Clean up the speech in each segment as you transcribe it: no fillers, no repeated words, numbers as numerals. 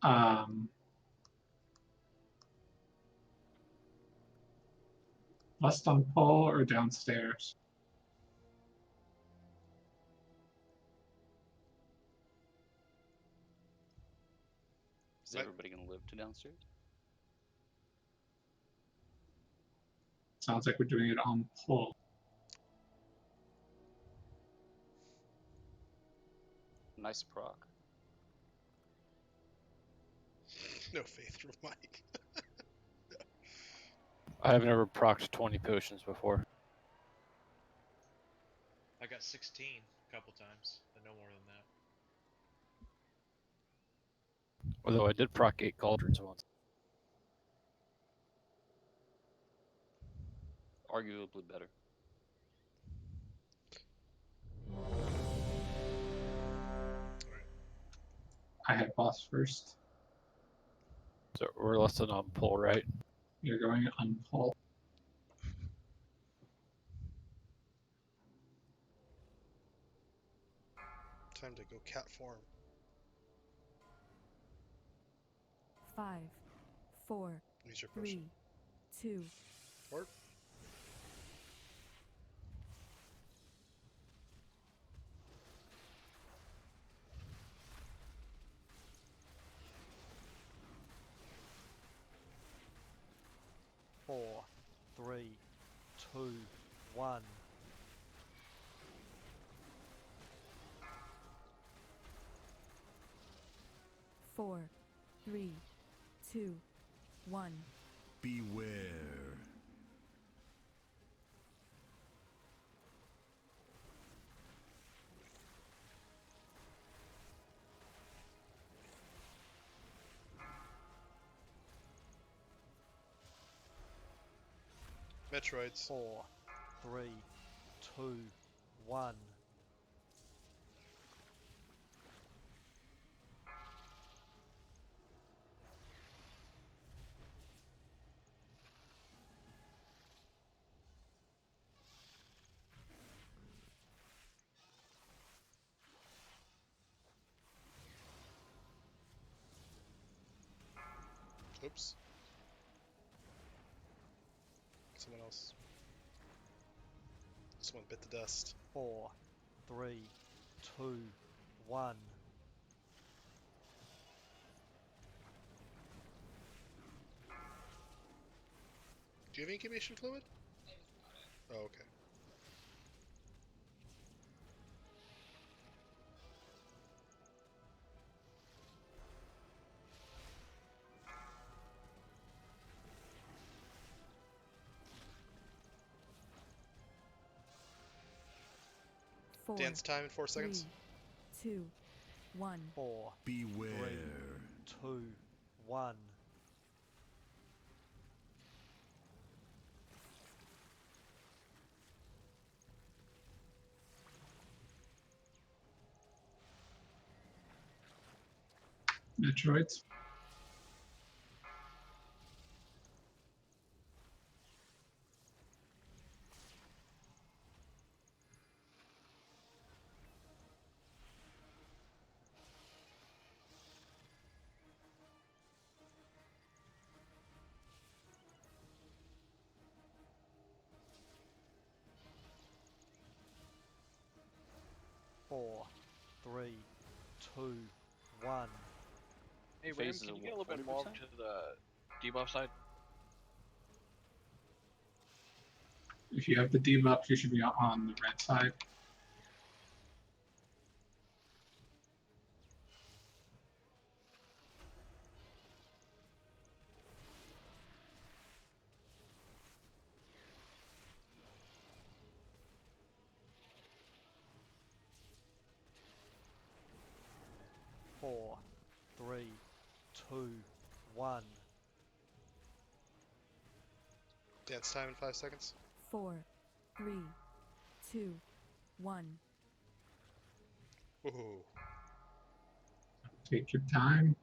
Um, Left on pole or downstairs? Is everybody gonna live to downstairs? Sounds like we're doing it on pole. Nice proc. No faith from Mike. I have never procced 20 potions before. I got 16 a couple times, but no more than that. Although I did proc 8 cauldrons once. Arguably better. I had boss first. So we're less than on pole, right? You're going on pole. Time to go cat form. 5, 4, Use your 3, potion. 2, Or 4, 3, 2, 1. Four, 3, 2, 1. Beware. Metroids. 4, 3, 2, 1. Oops. Someone else. Someone bit the dust. 4, 3, 2, 1. Do you have incubation fluid? Oh, okay. Four, Dance time in 4 seconds. 3, 2, 1. 4, Beware. 2, 1. Metroids. Four, 3, 2, 1. Hey, Ram, Phases can of you get a what, little bit more 40%? to the debuff side? If you have the debuff, you should be on the red side. Four, 3, 2, 1. Dance time in 5 seconds. 4, 3, 2, 1. Ooh. Take your time.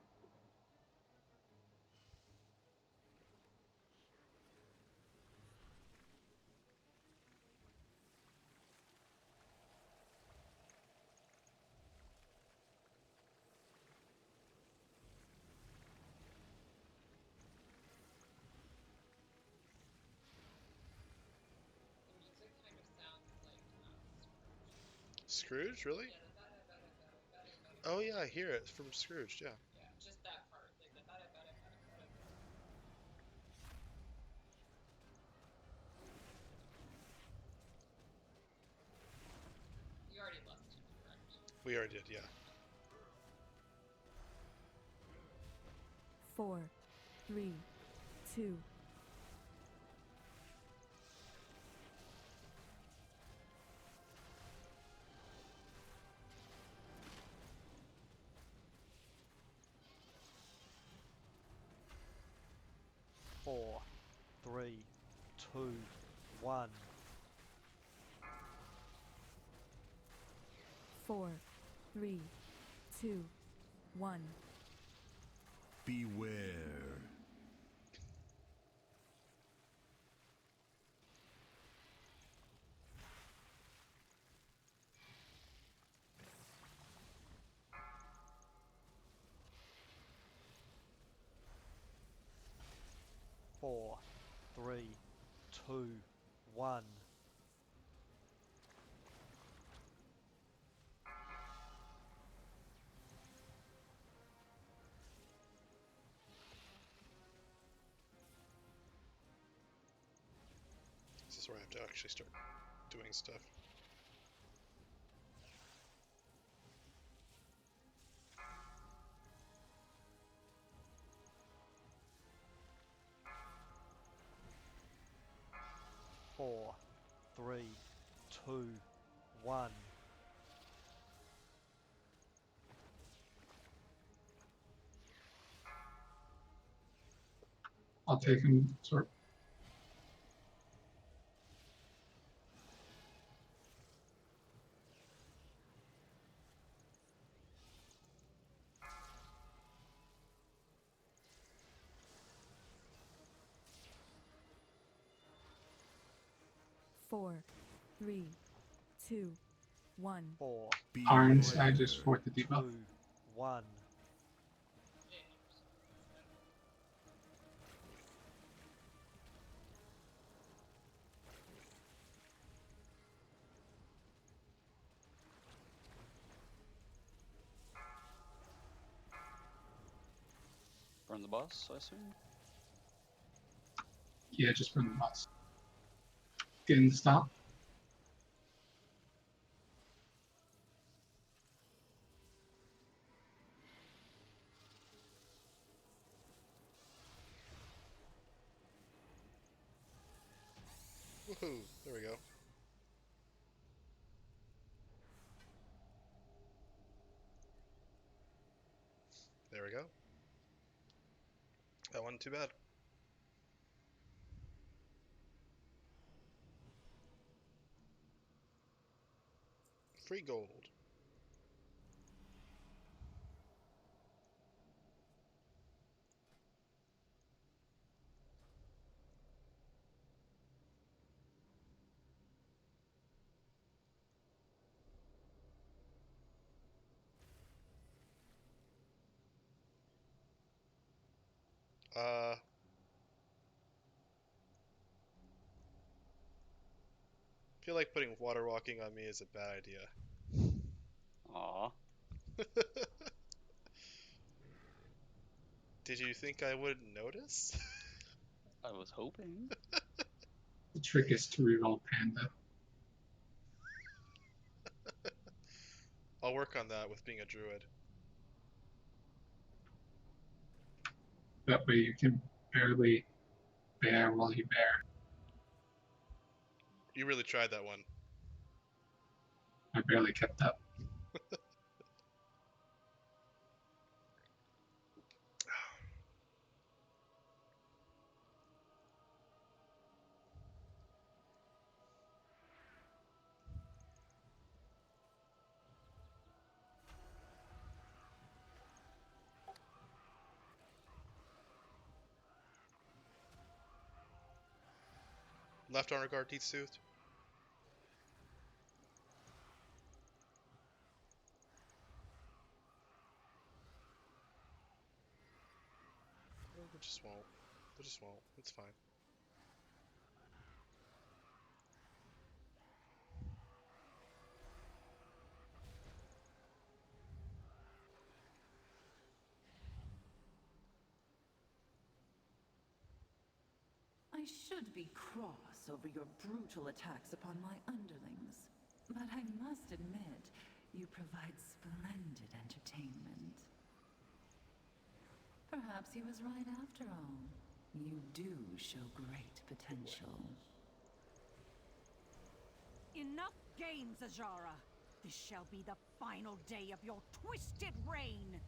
Scrooge, really? Oh yeah, I hear it from Scrooge. Yeah. We already did. Yeah. 4, 3, 2, 4, 3, 2, 1. 4, 3, 2, 1. Beware. 4, 3, 2, 1. This is where I have to actually start doing stuff. Four, 3, 2, 1. I'll take him. Sort. Four, 3, 2, 1. 4, Arns, 3, I just fought the debuff. 2, 1. Burn the boss, I assume? Yeah, just from the boss. Getting the stop. Woohoo! There we go. There we go. That wasn't too bad. Free gold. I feel like putting water walking on me is a bad idea. Aw. Did you think I wouldn't notice? I was hoping. The trick is to reroll Panda. I'll work on that with being a druid. That way you can barely bear while you bear. You really tried that one. I barely kept up. Left honor guard needs soothed. It just won't. It just won't. It's fine. I should be cross over your brutal attacks upon my underlings, but I must admit, you provide splendid entertainment. Perhaps he was right after all. You do show great potential. Enough games, Azara! This shall be the final day of your twisted reign!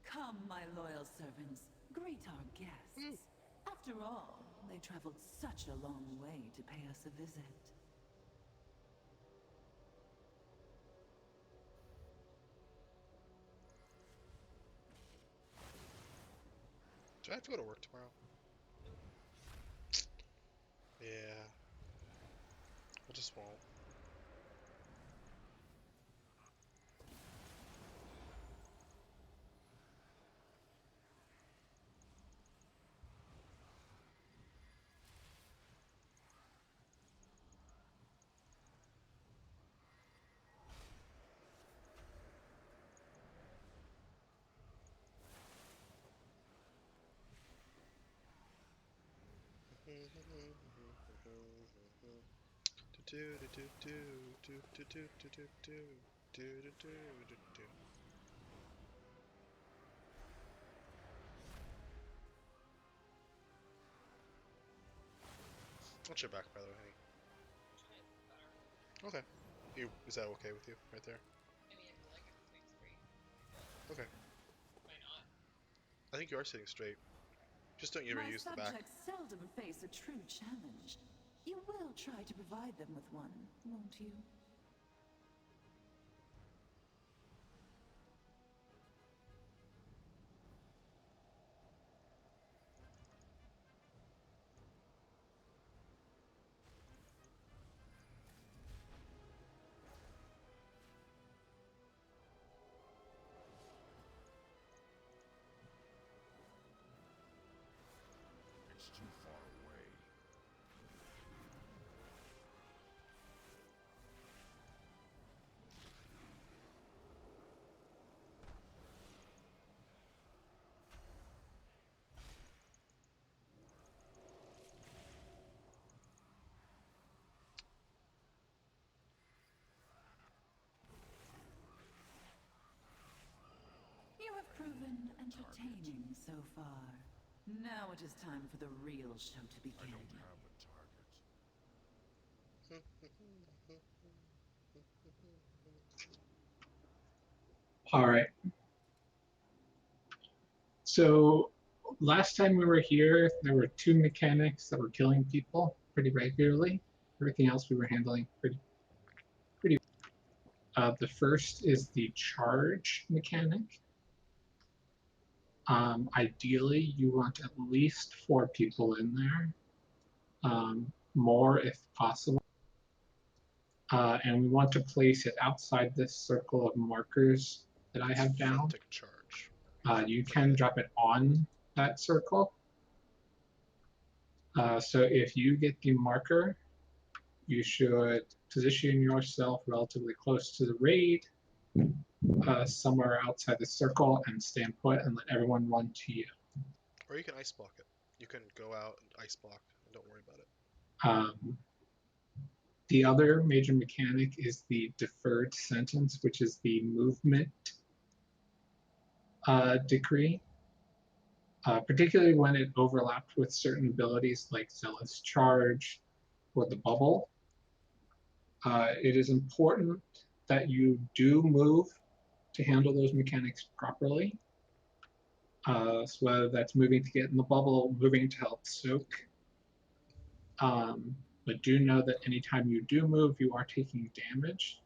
Come, my loyal servants, greet our guests. After all, they traveled such a long way to pay us a visit. Do I have to go to work tomorrow? Yeah. I just won't. What's your back, by the way, honey? Okay. Is that okay with you, right there? Okay. I think you are sitting straight. Just don't ever use the back. My subjects seldom face a true challenge. You will try to provide them with one, won't you? It's too far away. You have proven entertaining so far. Now it is time for the real show to begin. I don't have a target. All right. So last time we were here, there were 2 mechanics that were killing people pretty regularly. Everything else we were handling pretty. The first is the charge mechanic. Ideally, you want at least 4 people in there, more if possible. And we want to place it outside this circle of markers that I have down. Charge. You can drop it on that circle. So if you get the marker, you should position yourself relatively close to the raid, somewhere outside the circle, and stand put and let everyone run to you. Or you can ice block it. You can go out and ice block and don't worry about it. The other major mechanic is the deferred sentence, which is the movement decree, particularly when it overlapped with certain abilities like Zealous Charge or the Bubble. It is important that you do move to handle those mechanics properly. So whether that's moving to get in the bubble, moving to help soak. But do know that anytime you do move, you are taking damage.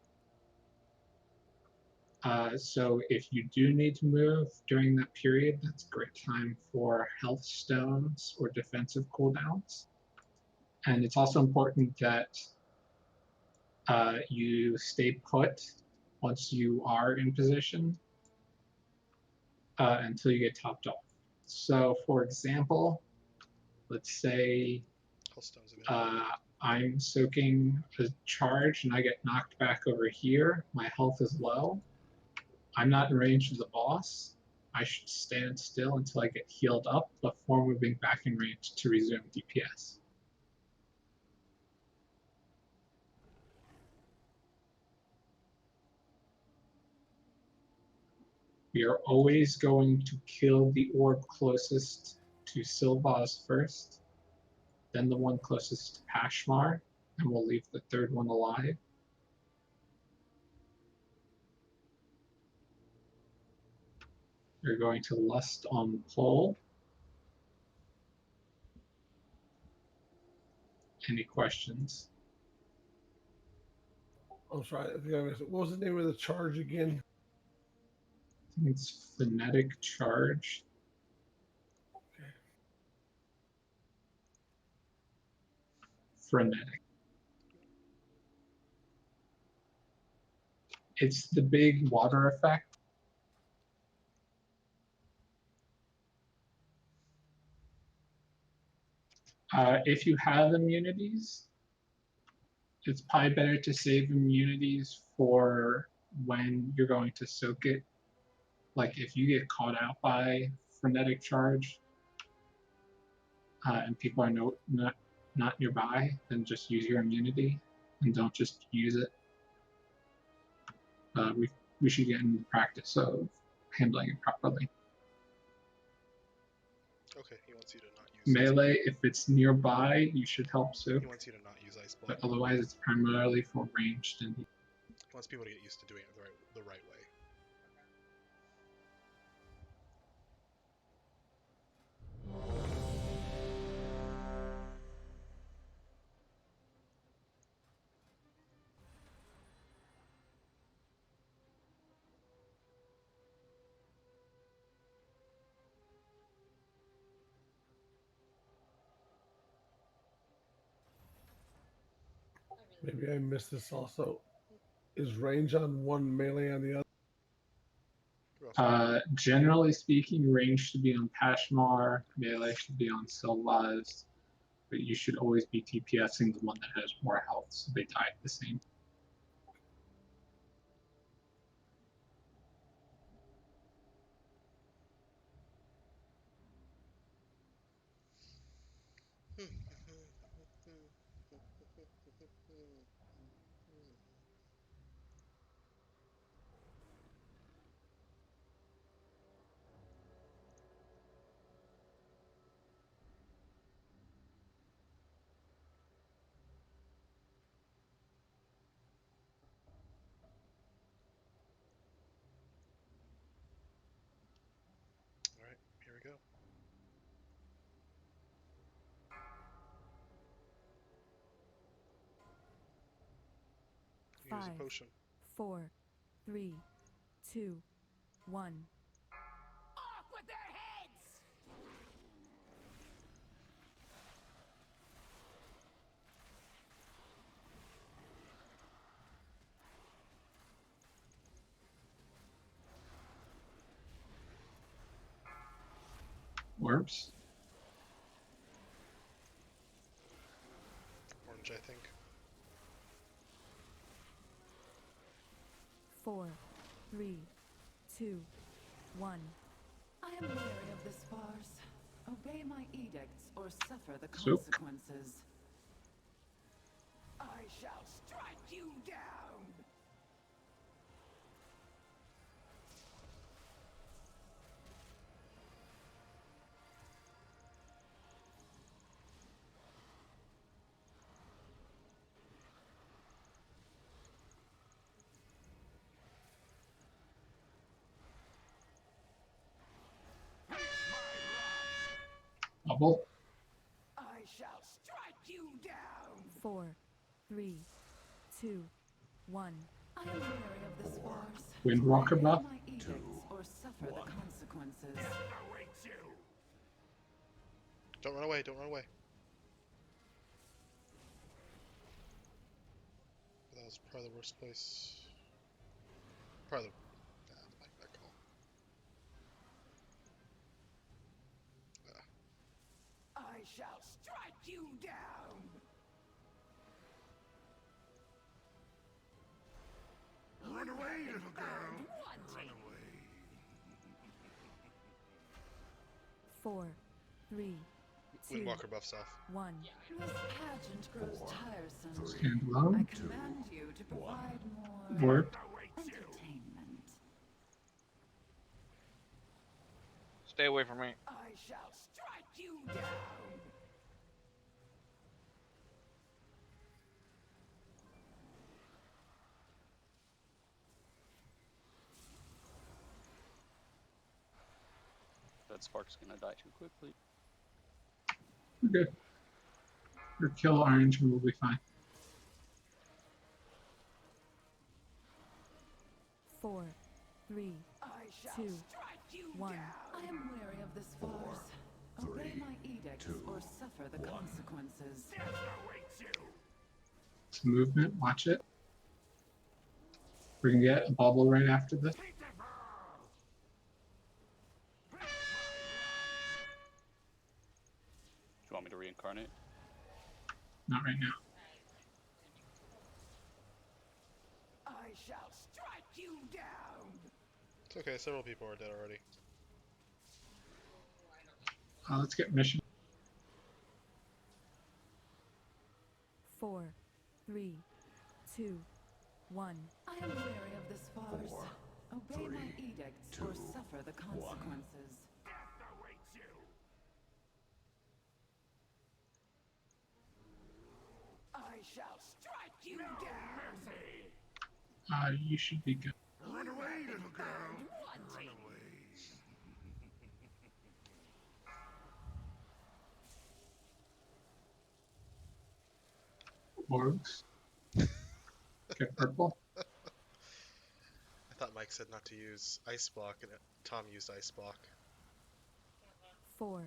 So if you do need to move during that period, that's a great time for health stones or defensive cooldowns. And it's also important that you stay put once you are in position until you get topped off. So for example, let's say Hellstone's available. I'm soaking a charge and I get knocked back over here. My health is low. I'm not in range of the boss. I should stand still until I get healed up before moving back in range to resume DPS. We are always going to kill the orb closest to Sylvaz first, then the one closest to Pashmar, and we'll leave the third one alive. You're going to lust on pole. Any questions? I'm sorry. I think I missed it. What was the name of the charge again? I think it's Phonetic Charge. Frenetic. It's the big water effect. If you have immunities, it's probably better to save immunities for when you're going to soak it. Like if you get caught out by Frenetic Charge and people are not nearby, then just use your immunity and don't just use it. We should get into the practice of handling it properly. Okay, he wants you to not use Melee, if it's nearby, you should help soak. He wants you to not use Ice But Block. otherwise, it's primarily for ranged and. He wants people to get used to doing it the right way. Maybe I missed this also. Is range on one, melee on the other? Generally speaking, range should be on Pashmar, melee should be on Sylvaz, but you should always be TPSing the one that has more health, so they die the same. Alright, here we go. Use a 5, potion. 4, 3, 2, 1. Off with their heads! Orbs. Orange, I think. 4, 3, 2, 1. I am weary of this farce. Obey my edicts or suffer the Soak. consequences. I shall strike you down! Bubble. I shall strike you down! 4, 3, 2, 1. I am weary of this farce. Windwalker Obey buff. my edicts or suffer the consequences. Awaits you. Don't run away, don't run away. That was probably the worst place. Probably the... Nah, my call. I shall down! Run away, little girl. Run away. 4, 3, 2, Windwalker buffs off. 1. This pageant grows tiresome. Stand I low. command you to provide more Warp. entertainment. Stay away from me. I shall strike you down! That spark's gonna die too quickly. We're good. Or kill orange and we'll be fine. 4, 3, I shall 2, strike you 1. down! I am weary of this farce. Obey my edicts or suffer the consequences. Death awaits you! It's movement. Watch it. We're gonna get a bubble right after this. Do you want me to reincarnate? Not right now. I shall strike you down! It's okay, several people are dead already. Let's get mission. 4, 3, 2, 1. I am weary of this farce. Obey my edicts or suffer the consequences. Death awaits you! I shall strike you down! Mercy! You should be good. Run away, little girl. Run Wanting. away. Orgs. Get purple. I thought Mike said not to use Ice Block, and Tom used Ice Block. 4,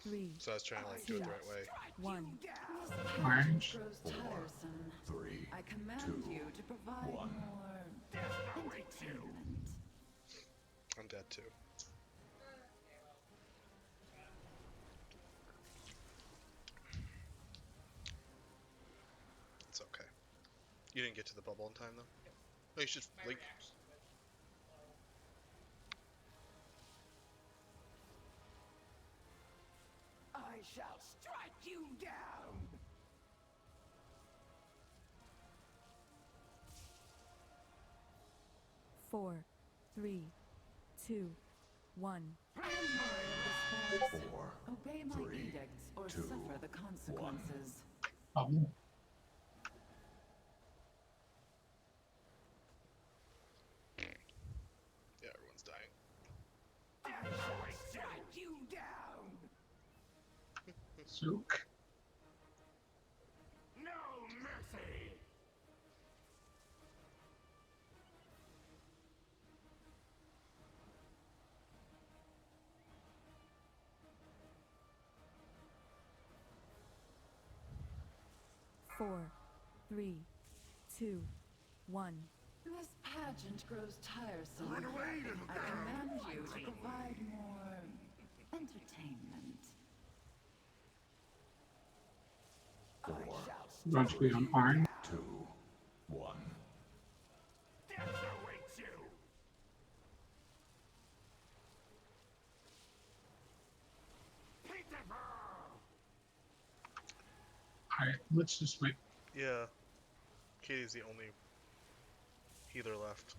3, So I was trying to like do it the right way. 1. This Orange. grows tiresome. 3. I command you to provide more entertainment. I'm dead too. It's okay. You didn't get to the bubble in time though? No, you should like. I shall strike you down! Four, 3, 2, 1. I am weary of this farce. 4. Obey my 3, edicts or 2, suffer the consequences. Bubble. Yeah, everyone's dying. I shall strike you down! Soak. No mercy! Four, 3, 2, 1. This pageant grows tiresome. Run away, little I girl. command you to provide more entertainment. I shall Run to be on orange. 2. 1. death awaits you! Peterborough! Alright, let's just wait. Yeah. Katie's the only healer left.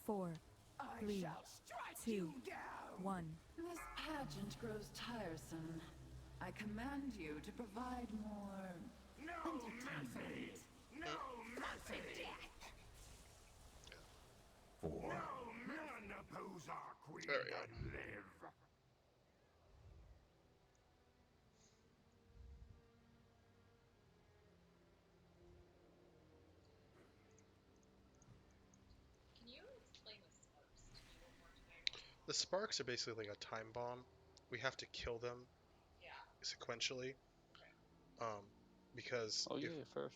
Four, I 3, shall strike 2, you down! 1. This pageant grows tiresome. I command you to provide more No entertainment. mercy! No mercy! 4. None oppose our queen There we go. but live! The sparks are basically like a time bomb. We have to kill them sequentially. Because Oh yeah, first.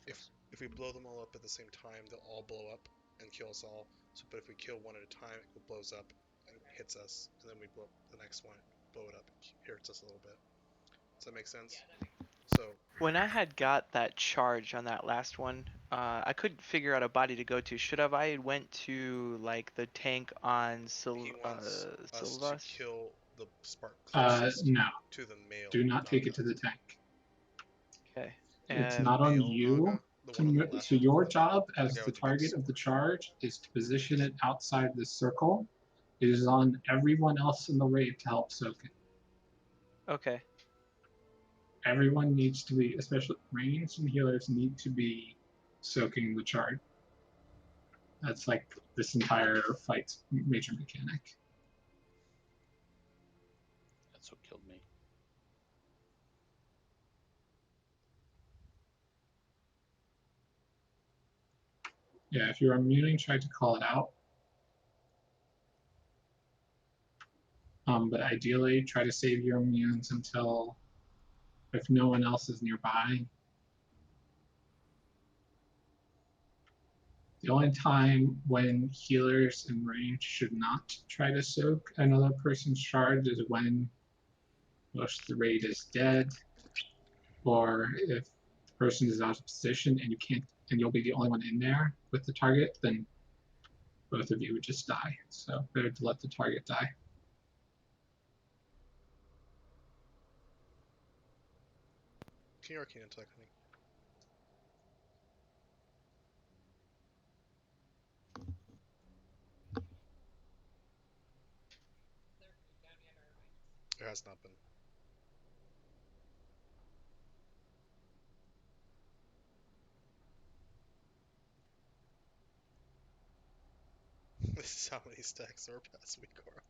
if we blow them all up at the same time, they'll all blow up and kill us all. So, but if we kill one at a time, it blows up and hits us, and then we blow up the next one, blow it up, hurts us a little bit. Does that make sense? So When I had got that charge on that last one, I couldn't figure out a body to go to. Should have I went to like the tank on he wants us to Silvas? kill the spark closest No. to the male. Do not take it Naga. to the tank. Okay. It's And not on Male you. Naga, the one on the left. So your job The as guy the with the big target of the sword. charge is to position it outside the circle. It is on everyone else in the raid to help soak it. okay. Everyone needs to be, especially ranged and healers, need to be soaking the charge. That's like this entire fight's major mechanic. That's what killed me. Yeah, if you're immune, try to call it out. But ideally, try to save your immunes until, if no one else is nearby. The only time when healers in range should not try to soak another person's charge is when most of the raid is dead, or if the person is out of position and you can't, and you'll be the only one in there with the target, then both of you would just die. So better to let the target die. Can you arcane attack, honey? It has not been. This is how many stacks are past me, Cora.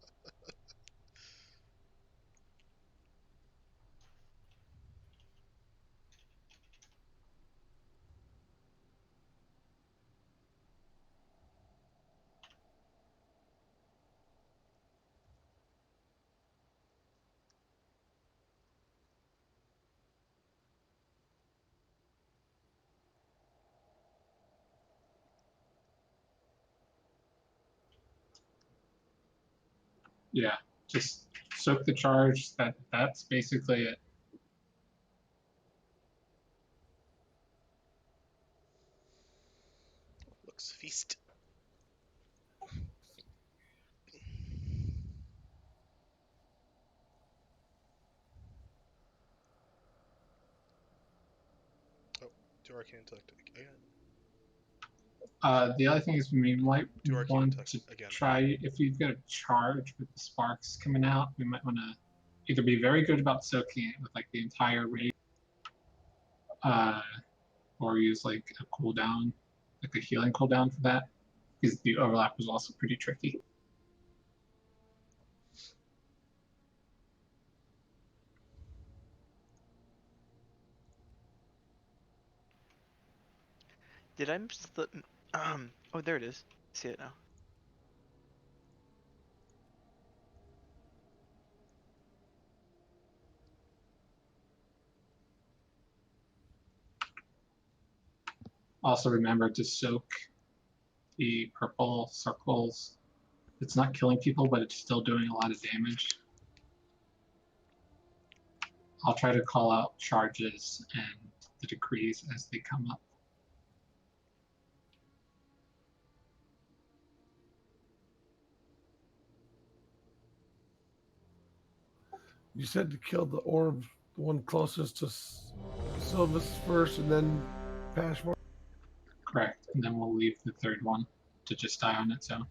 Yeah, just soak the charge. That's basically it. Looks feast. Oh, do arcane attack again. The other thing is we might Do arcane want attack to again. try, if you've got a charge with the sparks coming out, we might want to either be very good about soaking it with like the entire raid, or use like a cooldown, like a healing cooldown for that, because the overlap was also pretty tricky. Did I miss the? Oh, there it is. I see it now. Also remember to soak the purple circles. It's not killing people, but it's still doing a lot of damage. I'll try to call out charges and the decrees as they come up. You said to kill the orb, the one closest to Silvus first, and then Pashmore. Correct, and then we'll leave the third one to just die on its own.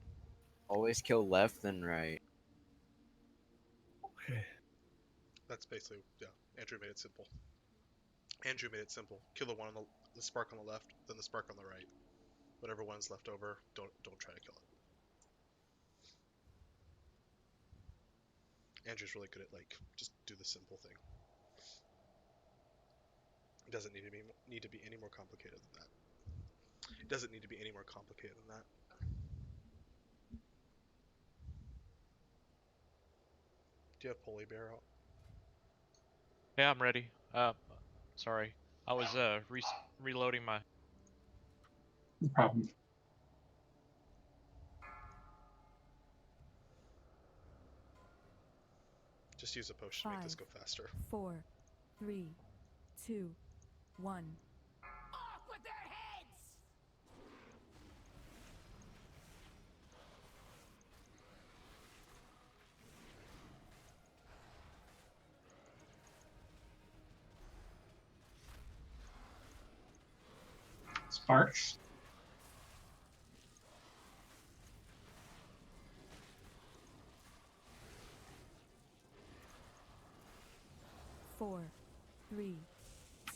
Always kill left then right. Okay. That's basically, yeah. Andrew made it simple. Andrew made it simple. Kill the one on the spark on the left, then the spark on the right. Whatever one's left over, don't try to kill it. Andrew's really good at like just do the simple thing. It doesn't need to be any more complicated than that. It doesn't need to be any more complicated than that. Do you have Poly Bear out? Yeah, I'm ready. Sorry. I was reloading my. No problem. Just use a potion to make this go faster. 4, 3, 2, 1. Off with their heads! Sparks. Four, 3,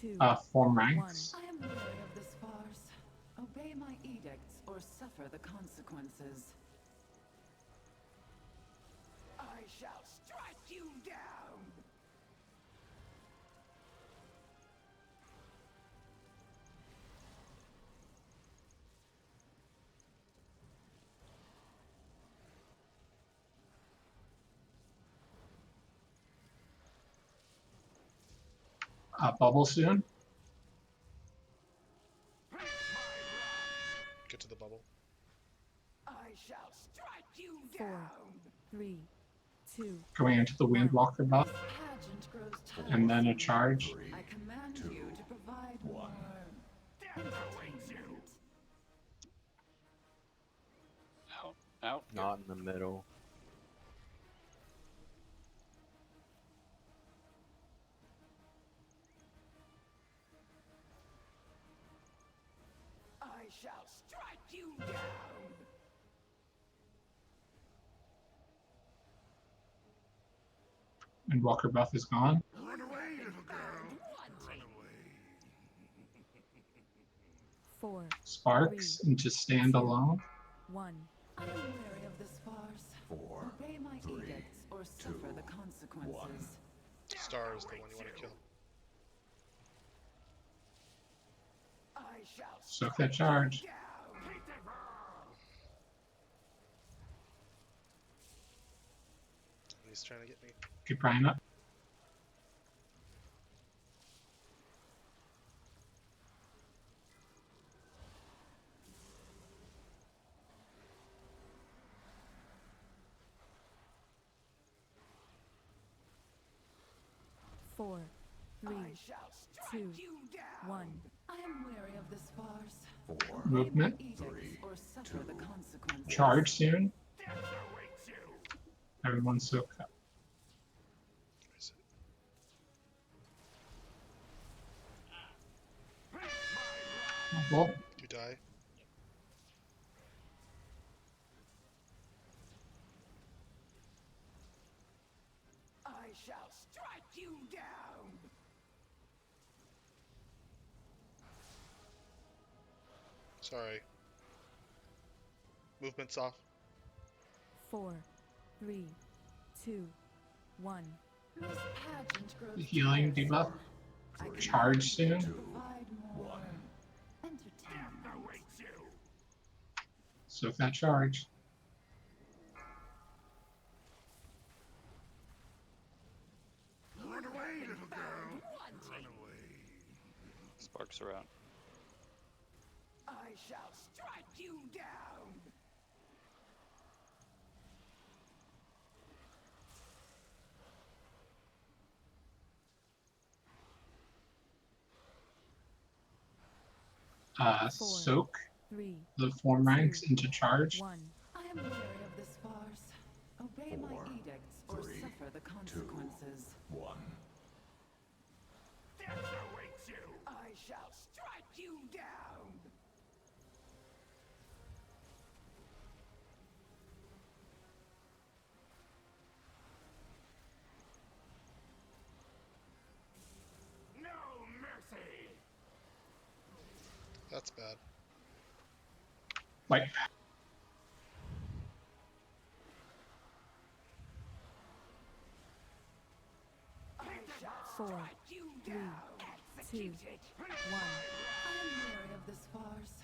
2, Form ranks. I am weary of this farce. Obey my edicts or suffer the consequences. I shall strike you down! Bubble soon. Get to the bubble. I shall strike you 4, down! 3, 2. Going into the Windwalker buff. Pageant grows And then a tiresome. charge. I command you to provide more entertainment. Out. Not in the middle. I shall strike you down! Windwalker buff is gone. Run away, little girl. Run away. 4, Sparks into standalone. 1. I am weary of this farce. 4, Obey my edicts or suffer the consequences. Star is the one you want to kill. I shall Soak that charge. down! He's trying to get me. Keep Brian up. Four, 3, I shall strike 2, you down! 1. I am weary of this farce. 4, Obey my Movement. edicts or suffer the consequences. Charge soon. Death awaits you! Everyone soak up. Where is it? Bubble. You die. I shall strike you down! Sorry. Movement's off. 4, 3, 2, 1. This pageant grows Healing tiresome. debuff. I command Charge you to soon. provide more entertainment. Awaits you! Soak that charge. run away, little girl. Run away. Sparks are out. I shall strike you down! Soak 3, the form ranks into charge. 1. I am weary of this farce. Obey my 4, edicts or 3, suffer the consequences. 1. Death awaits you! I shall strike you down! No mercy! That's bad. Like I shall 4, strike you 3, down! 2, 1. I am weary of this farce.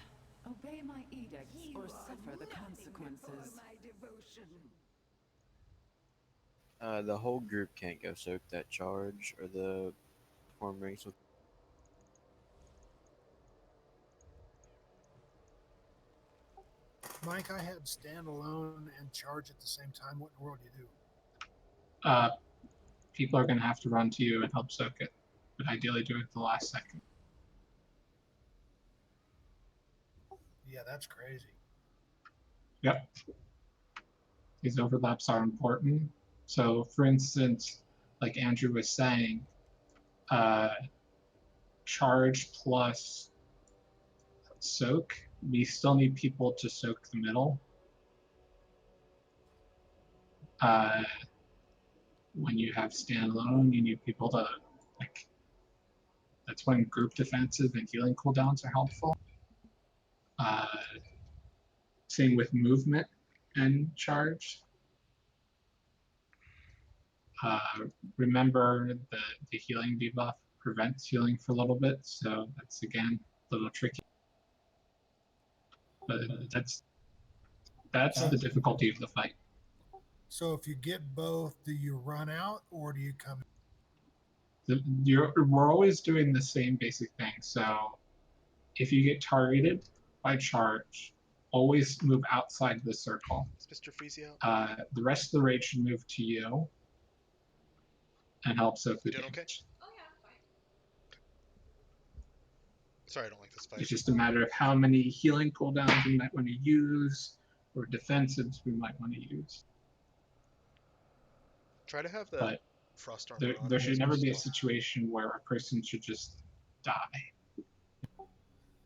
Obey my edicts You or are suffer the nothing consequences. before my devotion. The whole group can't go soak that charge or the form rings with. Mike, I had stand alone and charge at the same time. What in the world do you do? people are going to have to run to you and help soak it, but ideally do it at the last second. Yeah, that's crazy. Yep. These overlaps are important. So, for instance, like Andrew was saying, charge plus soak, we still need people to soak the middle. When you have standalone, you need people to, like, that's when group defensive and healing cooldowns are helpful. Same with movement and charge. Remember the healing debuff prevents healing for a little bit, so that's again a little tricky. But that's the difficulty of the fight. So if you get both, do you run out or do you come? We're always doing the same basic thing. So if you get targeted by charge, always move outside the circle. Is Mr. Freezy out? The rest of the raid should move to you and help soak the You doing damage. okay? Sorry, I don't like this fight. It's just a matter of how many healing cooldowns we might want to use or defensives we might want to use. Try to have the But frost armor on there as should much never as be a possible. situation where a person should just die.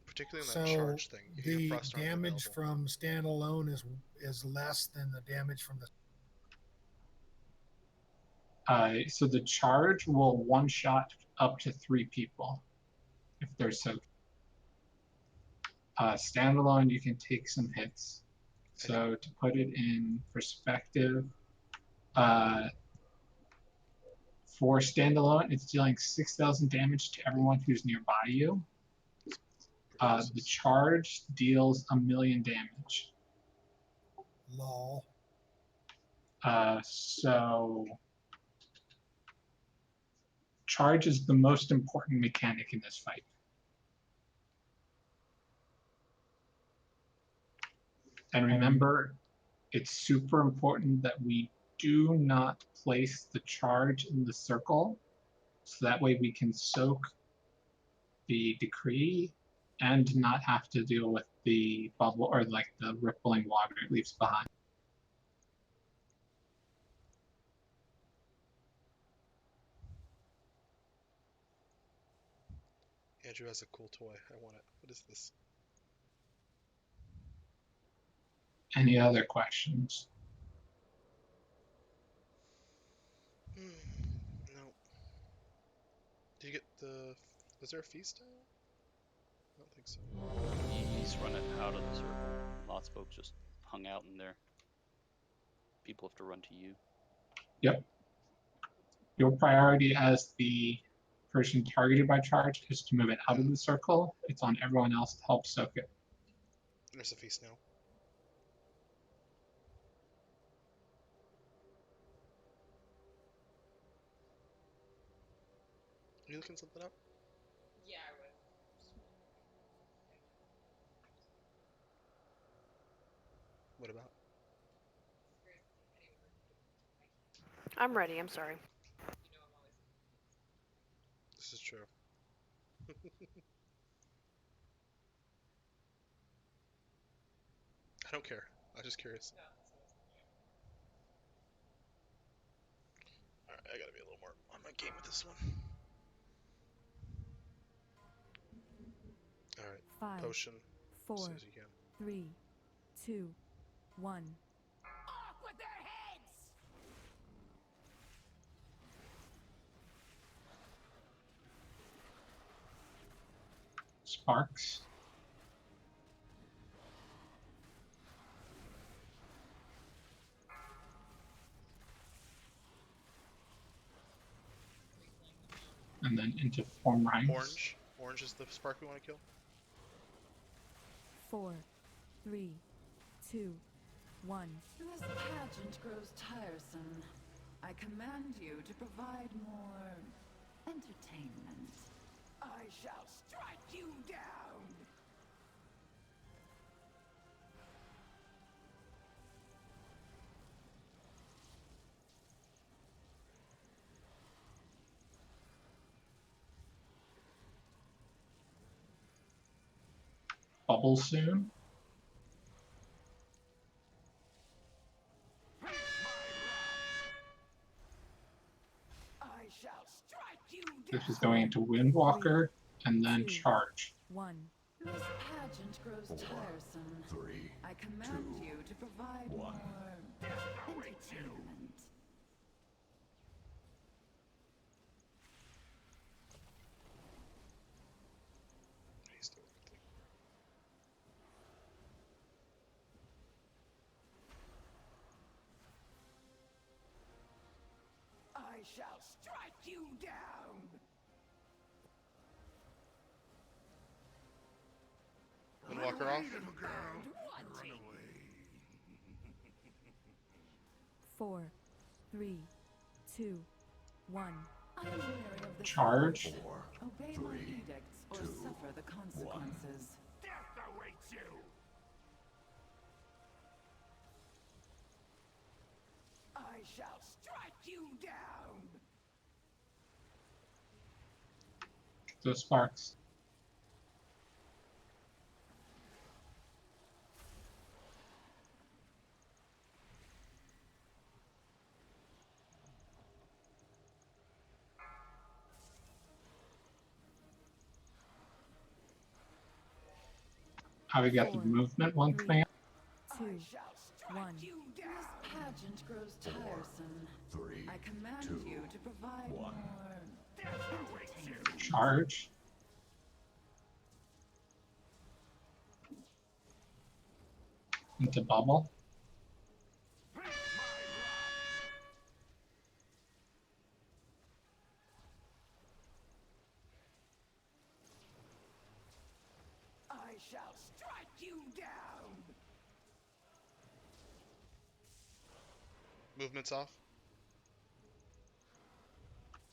Particularly on that So charge thing. If you have the frost armor damage available. from standalone is less than the damage from the. So the charge will one-shot up to 3 people if they're soaked. Standalone, you can take some hits. So to put it in perspective, for standalone, it's dealing 6,000 damage to everyone who's nearby you. The charge deals 1,000,000 damage. Lol. So charge is the most important mechanic in this fight. And remember, it's super important that we do not place the charge in the circle, so that way we can soak the decree and not have to deal with the bubble or like the rippling water it leaves behind. Andrew has a cool toy. I want it. What is this? Any other questions? No. Did you get the... Was there a feast now? I don't think so. He's running out of the circle. Lots of folks just hung out in there. People have to run to you. Yep. Your priority as the person targeted by charge is to move it out of the circle. It's on everyone else to help soak it. There's a feast now. Are you looking something up? Yeah, I would. What about? I'm ready, I'm sorry. This is true. I don't care. I'm just curious. Alright, I gotta be a little more on my game with this one. Alright, 5, potion 4, as soon as you can. 3, 2, 1. Off with their heads! Sparks. And then into form ranks. Orange. Orange is the spark we want to kill. 4, 3, 2, 1. This pageant grows tiresome. I command you to provide more entertainment. I shall strike you down! bubble soon. I shall strike you This is going into Windwalker and then Two. charge. 1. This pageant grows tiresome. I command you to provide more entertainment. He's doing a good thing. I shall strike you down. Windwalker off. Wanting. 4, 3, 2, 1. I'm wary of this Charge. Obey my edicts or suffer the consequences. Death awaits you. I shall strike you down. Those sparks. We got the movement one coming up. 2, I shall strike 1. you This down. pageant grows tiresome. I command you to provide more entertainment. Charge. Into bubble. I shall strike you down. Movement's off.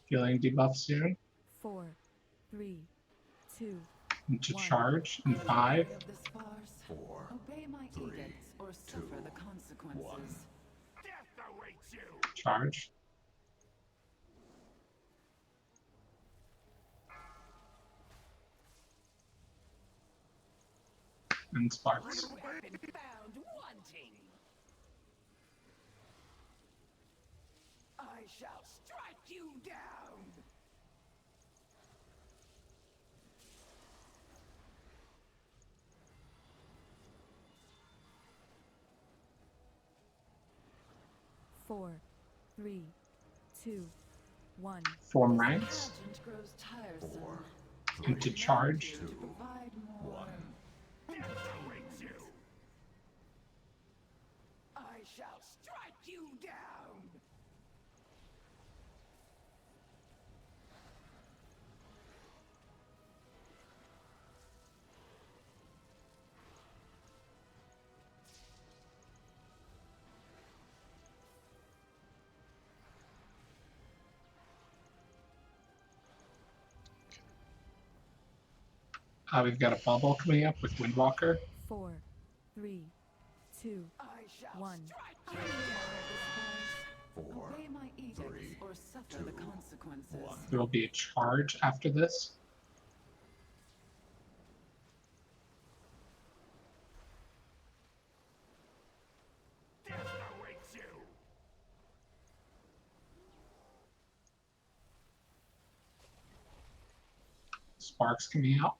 Feeling debuff soon. 4, 3, 2, Into 1. charge in 5. Of this farce. Obey my edicts or suffer the consequences. Death awaits you. Charge. And sparks. Weapon found wanting. I shall strike you down. Four, 3, 2, 1. Form ranks. Pageant grows tiresome. Into charge. To provide more entertainment. I shall strike you down. We've got a bubble coming up with Windwalker. 4, 3, 2, I shall 1. strike I'm you aware down. of this farce. Obey my edicts or suffer the consequences. There will be a charge after this. Death awaits you. Sparks coming out.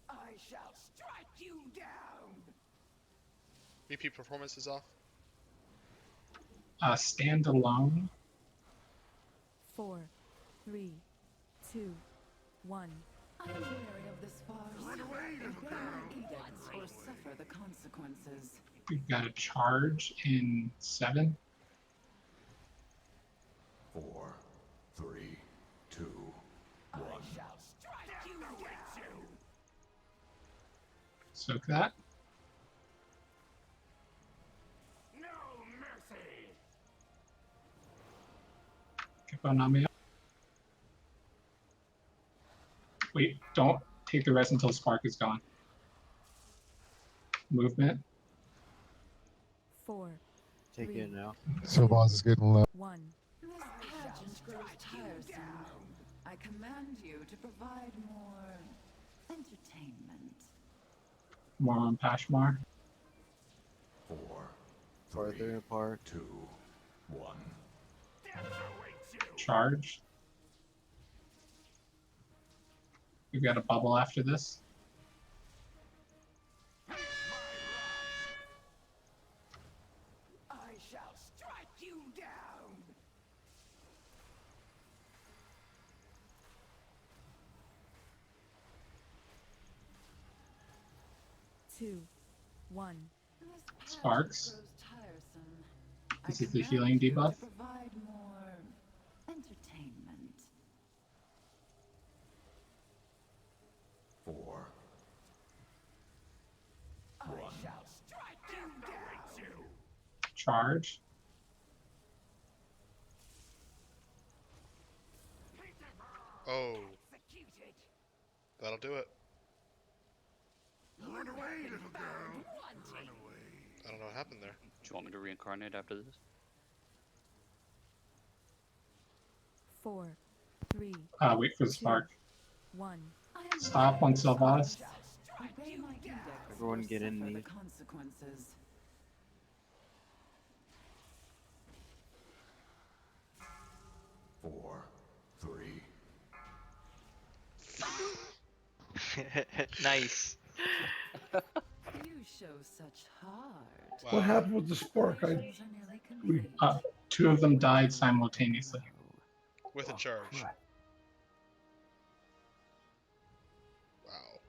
I shall strike you down. BP performance is off. Stand alone. 4, 3, 2, 1. I'm wary of this farce. Obey my edicts or suffer the consequences. We've got a charge in 7. 4, 3, 2, 1. I shall strike you down. Soak that. No mercy. Kiponami up. Wait, don't take the rest until Spark is gone. Movement. 4, Take 3, it now. Silvaz is getting low. 1. This pageant grows tiresome. I command you to provide more more on Pashmar. 4, Farther apart. 2, 1. Charge. We've got a bubble after this. I shall strike you down. Two, 1. Sparks. Grows tiresome. This I is the command healing you debuff. to provide more entertainment. 4, I shall strike you down. Charge. Oh, Executed. that'll do it. Run away, little girl. Wanting. I don't know what happened there. Do you want me to reincarnate after this? 4, 3, Wait for the spark. 1. Stop on Sylvanas. Obey my edict Everyone or get in suffer the me. consequences. 4, 3. Nice. You show such heart. What happened with the spark? Preparations are nearly complete. Two of them died simultaneously. With a charge. crap. Wow.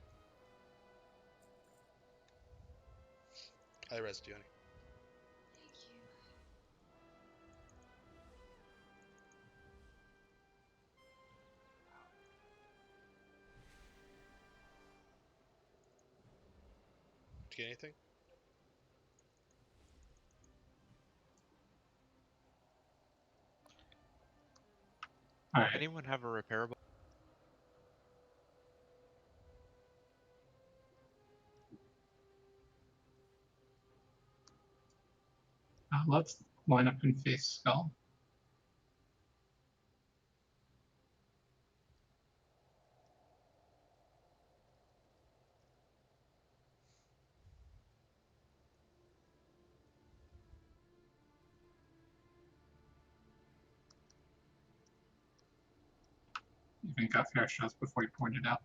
I rezzed you, honey. Did you get anything? All right. Anyone have a repairable? Let's line up and face Skull. Even got fair shots before you pointed out.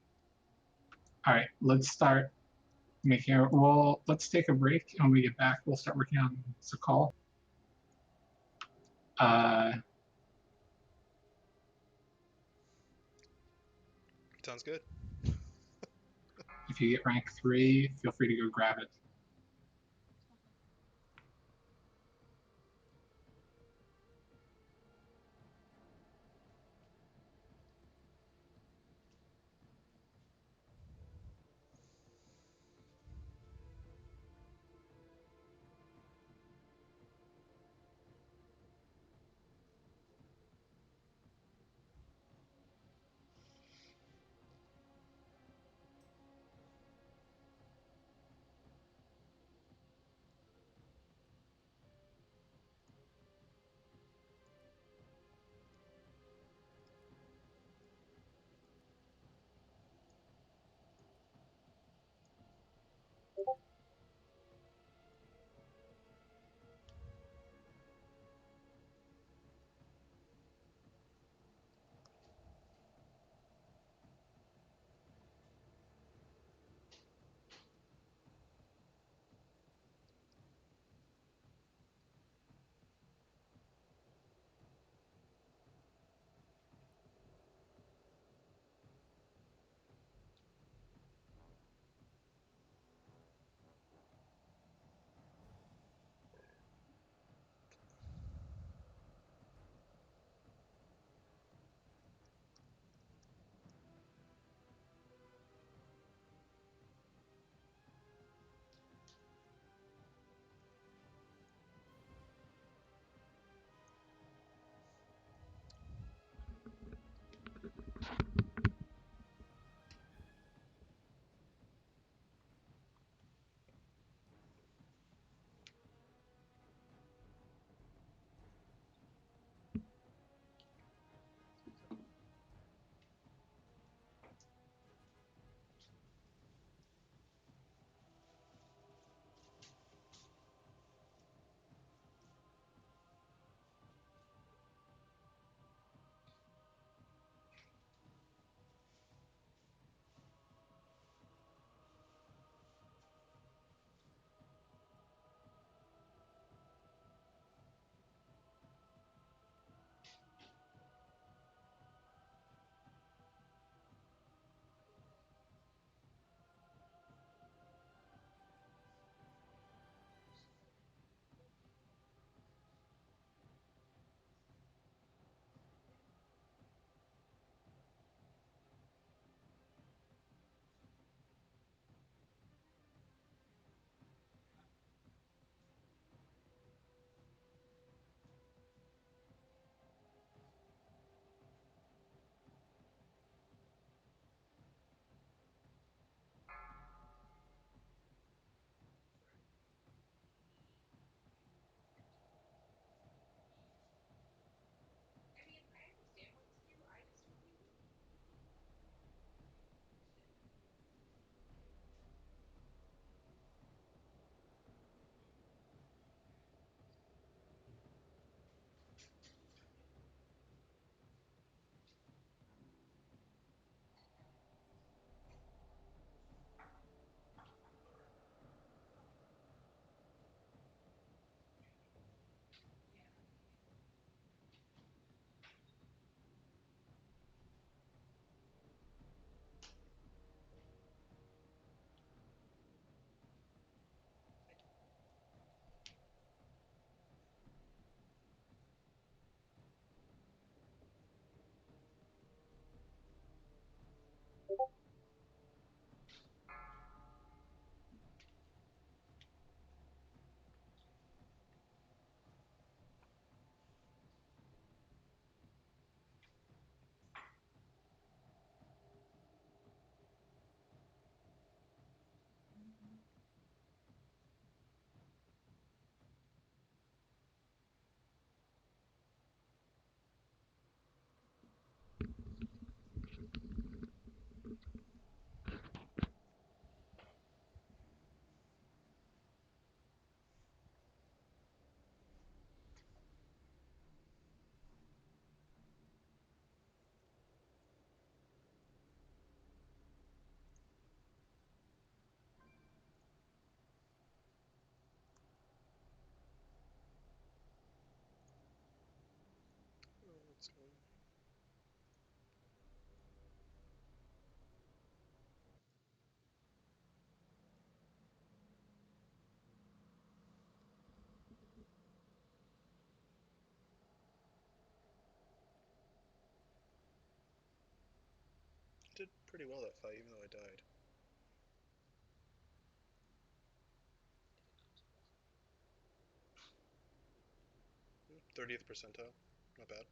All right, let's start making our. Well, let's take a break, and when we get back, we'll start working on Sakal. Sounds good. If you get rank 3, feel free to go grab it. did pretty well that fight, even though I died. 30th percentile. Not bad.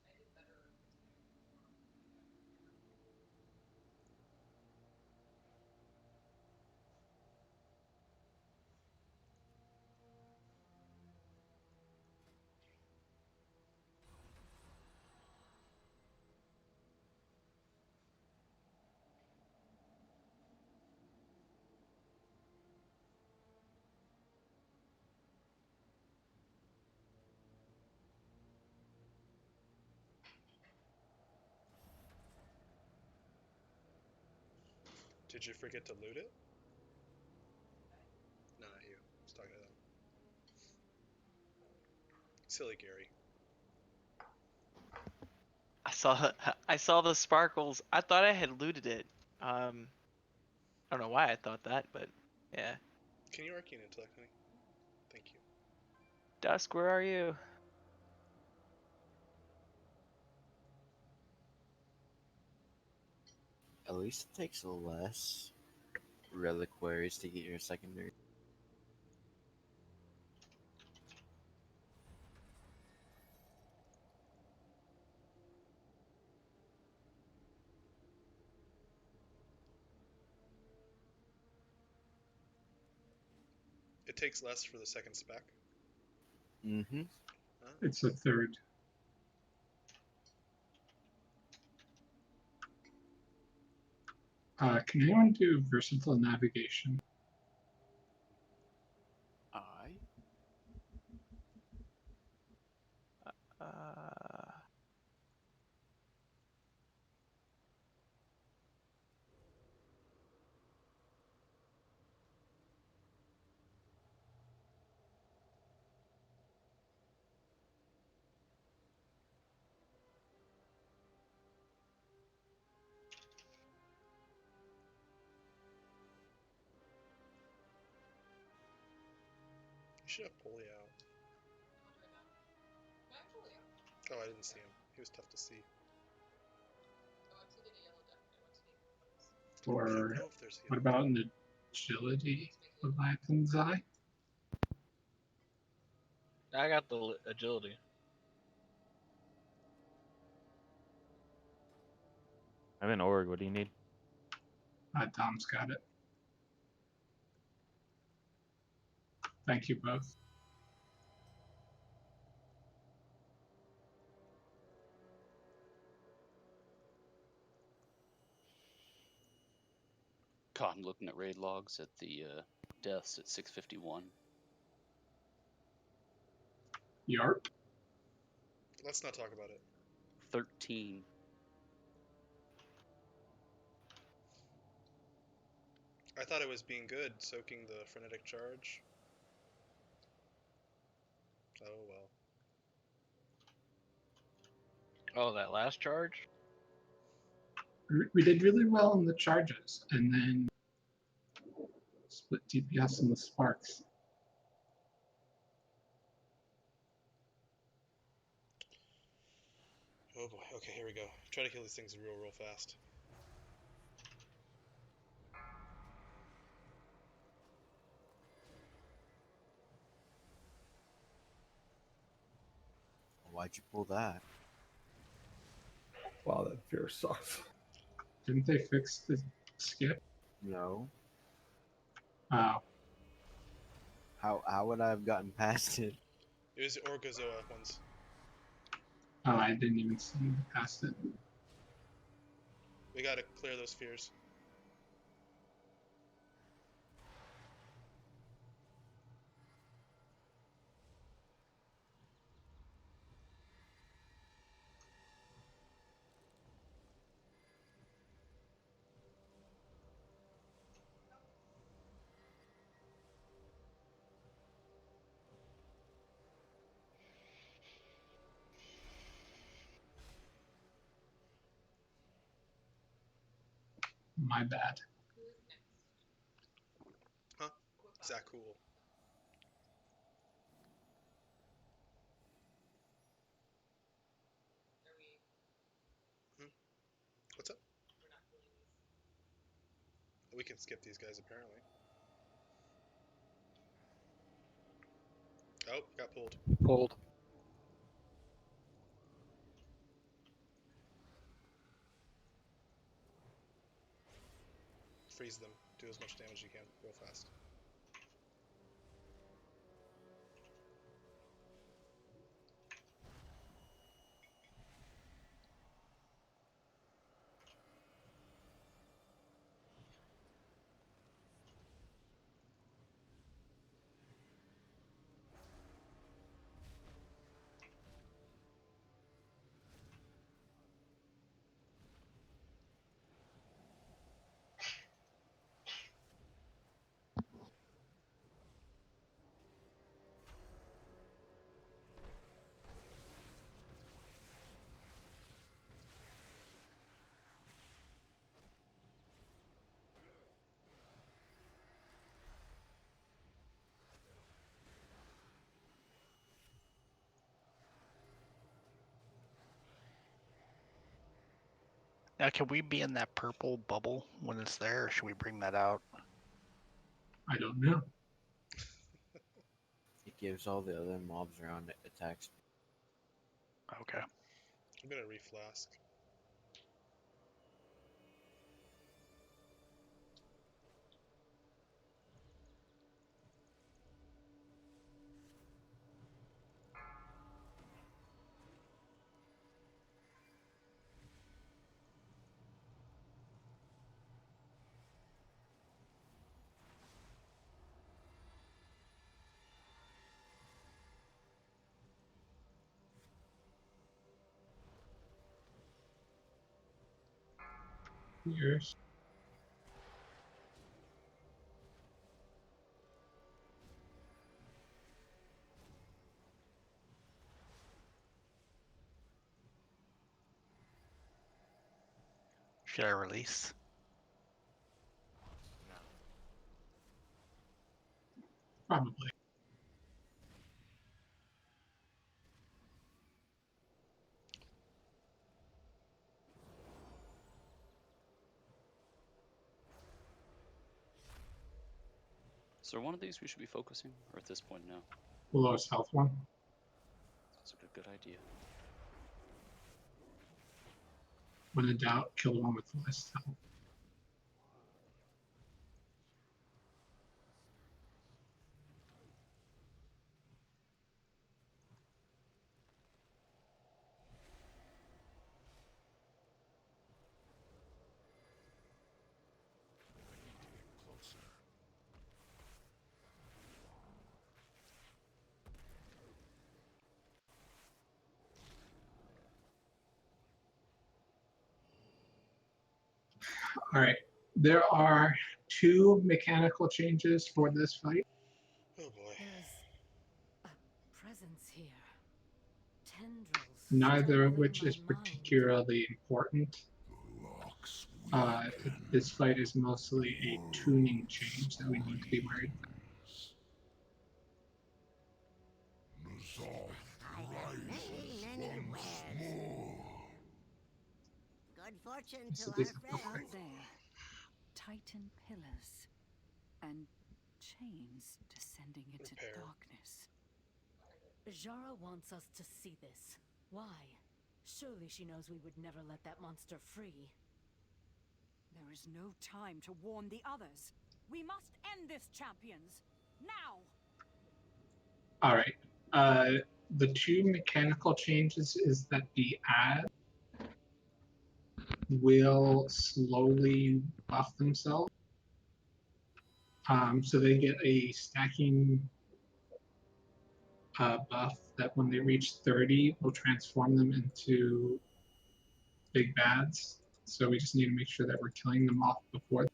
Did you forget to loot it? No, not you. I was talking to them. Silly Gary. I saw the sparkles. I thought I had looted it. I don't know why I thought that, but yeah. Can you arcane intellect, honey? Thank you. Dusk, where are you? At least it takes less reliquaries to get your secondary. It takes less for the second spec. Mm-hmm. Huh? It's a third. Can anyone do versatile navigation? I. Uh, You should have Polly out. Oh, I didn't see him. He was tough to see. I Or don't know if there's what about an agility Leviathan's Eye? I got the agility. I'm in org. What do you need? Tom's got it. Thank you both. God, I'm looking at raid logs at the deaths at 651. Yarp. Let's not talk about it. 13. I thought it was being good, soaking the frenetic charge. Oh well. Oh, that last charge? We did really well in the charges, and then split DPS in the sparks. Oh boy. Okay, here we go. Try to kill these things real fast. Why'd you pull that? Wow, that fear sucks. Didn't they fix the skip? No. Oh. How would I have gotten past it? It was Orgozoa ones. Oh, I didn't even see you past it. We gotta clear those fears. My bad. Huh? Zakul. Hmm? What's up? We can skip these guys apparently. Oh, got pulled. Pulled. Freeze them. Do as much damage as you can real fast. Now, can we be in that purple bubble when it's there, or should we bring that out? I don't know. It gives all the other mobs around it attacks. Okay. I'm gonna reflask. Yours. Should I release? Probably. Is there one of these we should be focusing, or at this point no? The lowest health one. That's a good idea. When in doubt, kill the one with the least health. All right. There are 2 mechanical changes for this fight. Oh boy. There's a presence here. Tendrils. Neither of strangling which my is mind. particularly important. This fight is mostly a tuning change that we need to be worried about. I have many wares. Good fortune So to these our are friends. There. Titan pillars. And chains descending into Repair. darkness. Jara wants us to see this. Why? Surely she knows we would never let that monster free. There is no time to warn the others. We must end this, champions! Now! All right. The 2 mechanical changes is that the ad will slowly buff themselves. So they get a stacking buff that when they reach 30 will transform them into big bads. So we just need to make sure that we're killing them off before.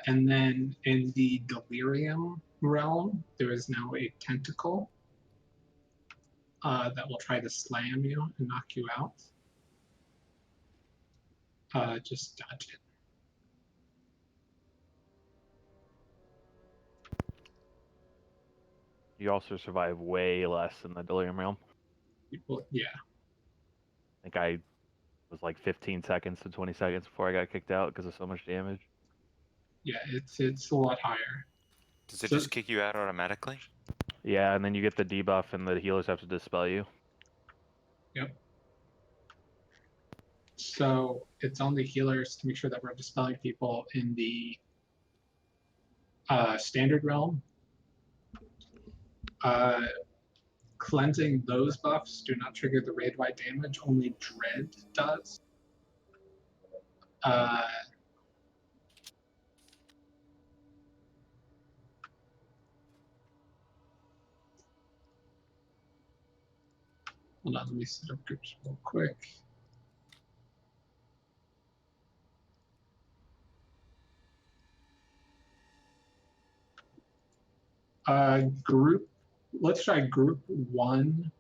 And then in the delirium realm, there is now a tentacle that will try to slam you and knock you out. Just dodge it. You also survive way less in the Delirium Realm. Well, yeah. think I was like 15 seconds to 20 seconds before I got kicked out because of so much damage. Yeah, it's a lot higher. Does it So- just kick you out automatically? Yeah, and then you get the debuff, and the healers have to dispel you. Yep. So it's on the healers to make sure that we're dispelling people in the standard realm. Cleansing those buffs do not trigger the raid-wide damage, only Dread does. Hold on, let me set up groups real quick. Let's try group 1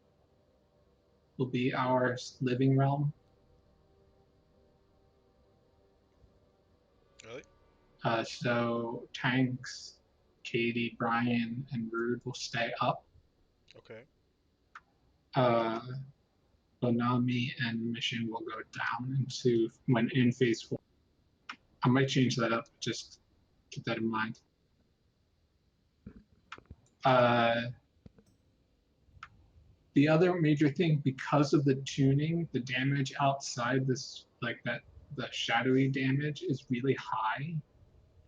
will be our living realm. Really? So Tanks, Katie, Brian, and Rude will stay up. Okay. Bonami and Mission will go down into when in phase 4. I might change that up, just keep that in mind. The other major thing, because of the tuning, the damage outside this, like that, the shadowy damage is really high.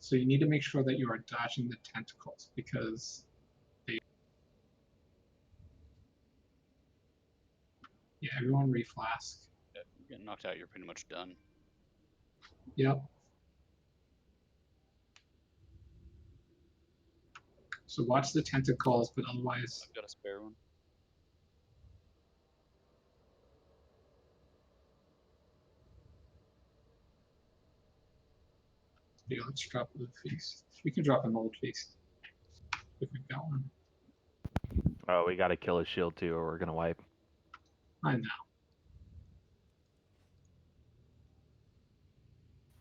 So you need to make sure that you are dodging the tentacles because they. Yeah, everyone reflask. Yeah, you get knocked out, you're pretty much done. Yep. So watch the tentacles, but otherwise. I've got a spare one. Yeah, let's drop the feast. We can drop an old feast if we've got one. Oh, we gotta kill his shield too, or we're gonna wipe. I know.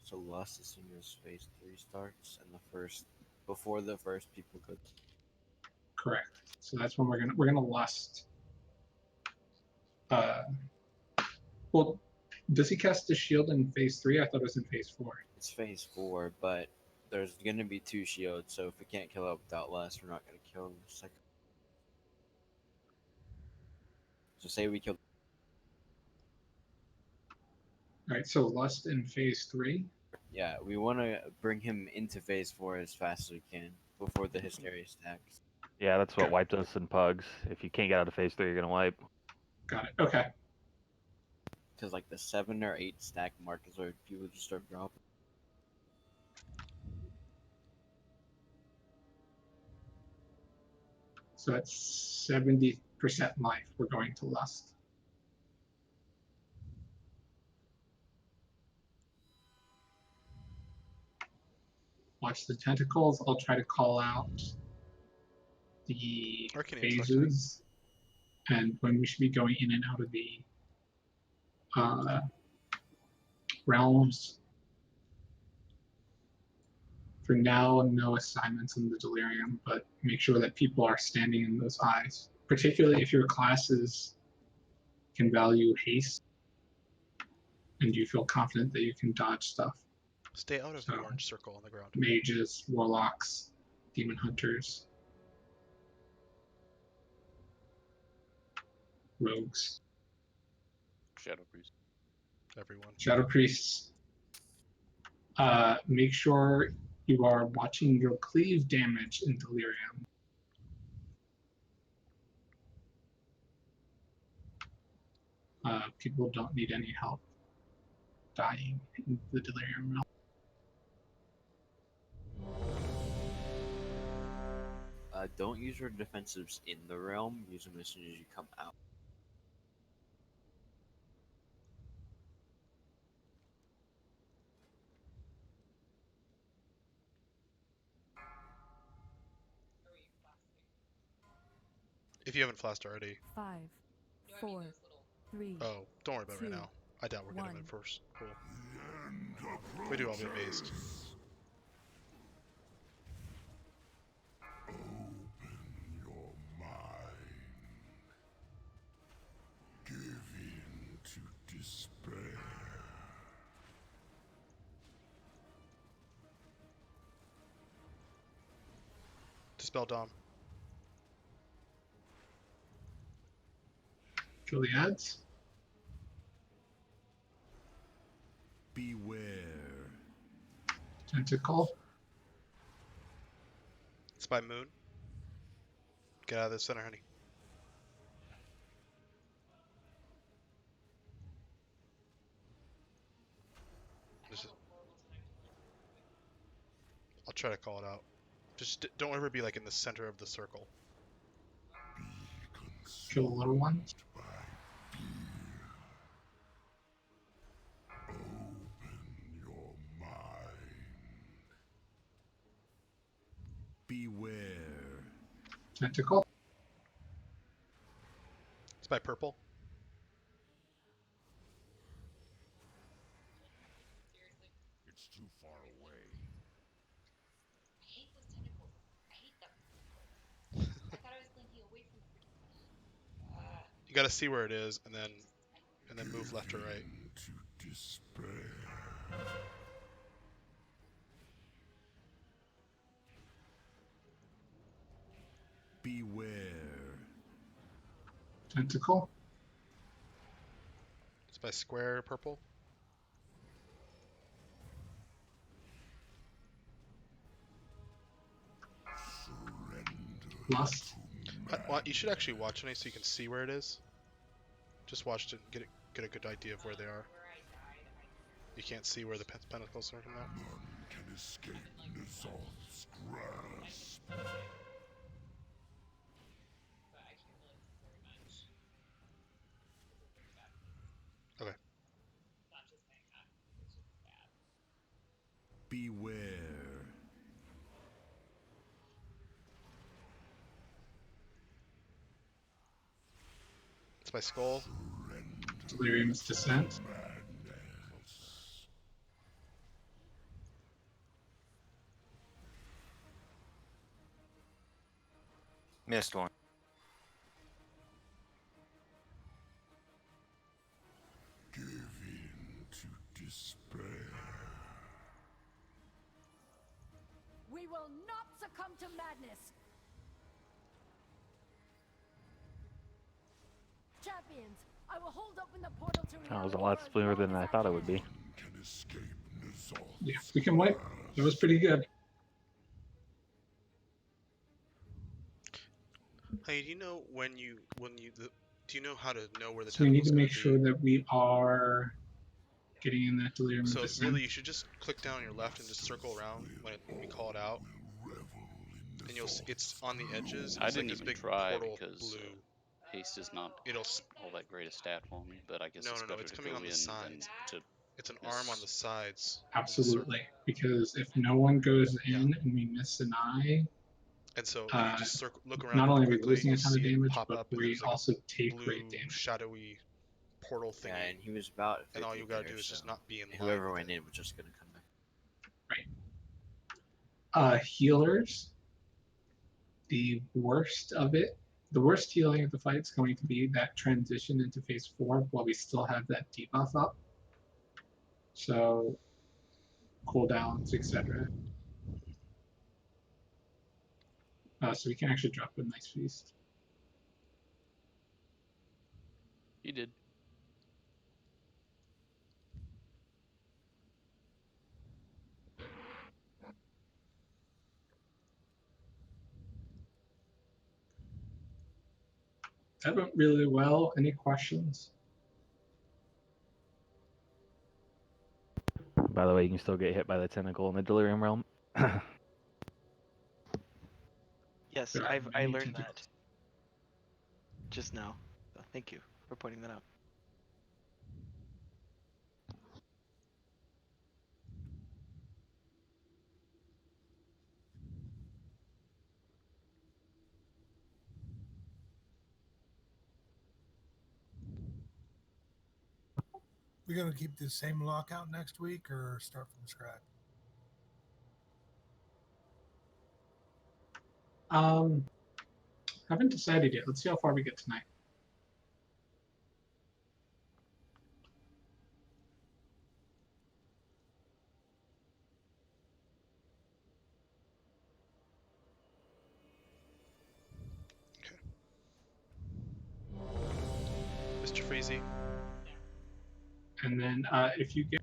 So Lust as soon as phase 3 starts, and before the first people go. Correct. So that's when we're gonna lust. Well, does he cast the shield in phase 3? I thought it was in phase 4. It's phase 4, but there's gonna be 2 shields, so if we can't kill it without Lust, we're not gonna kill him the second. So say we kill. Alright, so lust in phase 3. Yeah, we want to bring him into phase 4 as fast as we can before the Hysteria stacks. Yeah, that's what wiped us in Pugs. If you can't get out of phase 3, you're gonna wipe. Got it. Okay. Because like the 7 or 8 stack mark is where people just start dropping. So that's 70% life. We're going to lust. Watch the tentacles. I'll try to call out the phases and when we should be going in and out of the realms. For now, no assignments in the delirium, but make sure that people are standing in those eyes, particularly if your classes can value haste and you feel confident that you can dodge stuff. Stay out of the orange circle on the ground. Mages, warlocks, demon hunters, rogues, Shadow Priest. Everyone. shadow priests. Make sure you are watching your cleave damage in delirium. People don't need any help dying in the delirium realm. Don't use your defensives in the realm. Use them as soon as you come out. If you haven't flashed already. 5, 4, 3. Oh, don't worry about it right now. I doubt we're getting him in first. Cool. If we do, I'll be amazed. Give in to Dispel Dom. Gileads. Beware. Tentacle. Spy Moon. Get out of the center, honey. I'll try to call it out. Just don't ever be like in the center of the circle. Kill the little ones. Beware. Tentacle. Spy Purple. It's too far away. You gotta see where it is, and then move left or right. To despair. Beware. Tentacle. Spy Square Purple. Lust. You should actually watch it so you can see where it is. Just watch it and get a good idea of where they are. You can't see where the pentacles are from that. None can escape Nizal's grasp. Okay. Beware. It's by Skull. Delirium's Descent. Missed one. Give in to despair. We will not succumb to madness. Champions, I will hold open the portal to That was a reality lot for as smoother long than as I thought it would be. Can escape Nizal's Yeah, we can wait. It was pretty good. Hey, do you know do you know how to know where the So we need tentacle's to gonna make be? sure that we are getting in that Delirium So Descent. really, you should just click down on your left and just circle around when we call it out, and it's on the edges. I It's like didn't this even big try portal because blue. haste is not all that great a stat for me, but I guess No, it's no, no, better it's to coming go on the in sides. than to It's an arm on the sides. Absolutely, because if no one goes in and we miss an eye, And so you just look around not only are we quickly, losing a you ton of see it damage, pop but up, and we there's like also a take blue, great damage. shadowy portal thingy. Yeah, and he was about 50 and all you gotta there, do is just so not be in line. whoever with went it. in was just gonna come back. Right. Healers. The worst of it, the worst healing of the fight is going to be that transition into phase 4 while we still have that debuff up. So, cooldowns, etc. So we can actually drop a nice feast. He did. That went really well. Any questions? By the way, you can still get hit by the tentacle in the Delirium Realm. Yes, There are I many learned that tentacles. just now. So thank you for pointing that out. We gonna keep the same lockout next week or start from scratch? Haven't decided yet. Let's see how far we get tonight. Mr. Freezy. And then if you get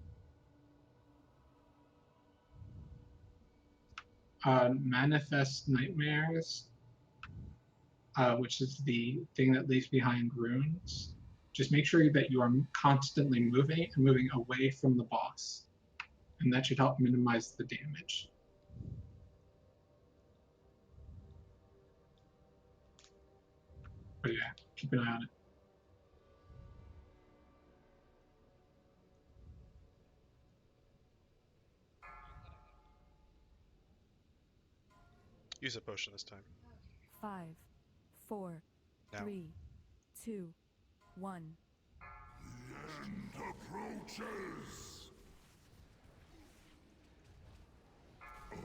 Manifest Nightmares, which is the thing that leaves behind runes, just make sure that you are constantly moving and moving away from the boss. And that should help minimize the damage. But yeah, keep an eye on it. Use a potion this time. 5, 4, Now. 3, 2, 1. The end approaches. Open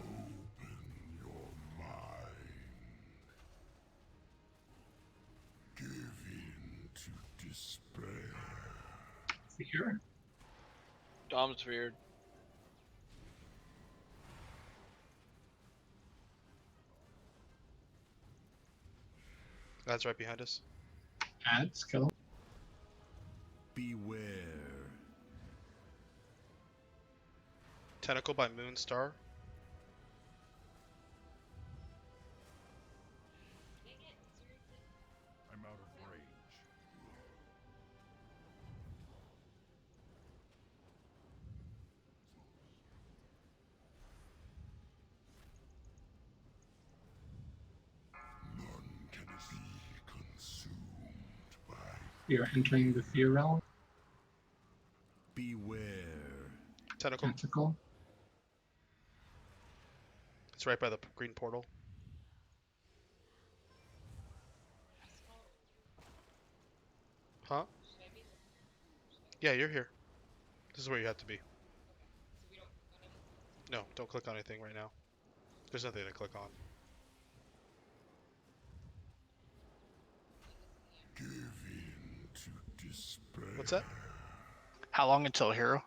your mind. Give in to despair. Fear. Dom's feared. That's right behind us. Ads, kill him. Beware. Tentacle by Moonstar. I'm out of range. None can be consumed by You're entering the fear realm. beware. Tentacle. Tentacle. It's right by the green portal. Huh? Yeah, you're here. This is where you have to be. No, don't click on anything right now. There's nothing to click on. Give in to despair. What's that? How long until hero?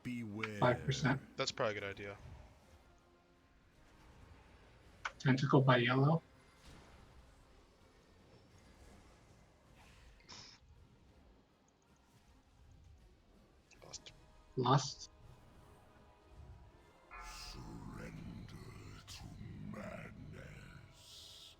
Beware. 5%. That's probably a good idea. Tentacle by yellow. Lost. Lust. Surrender to madness.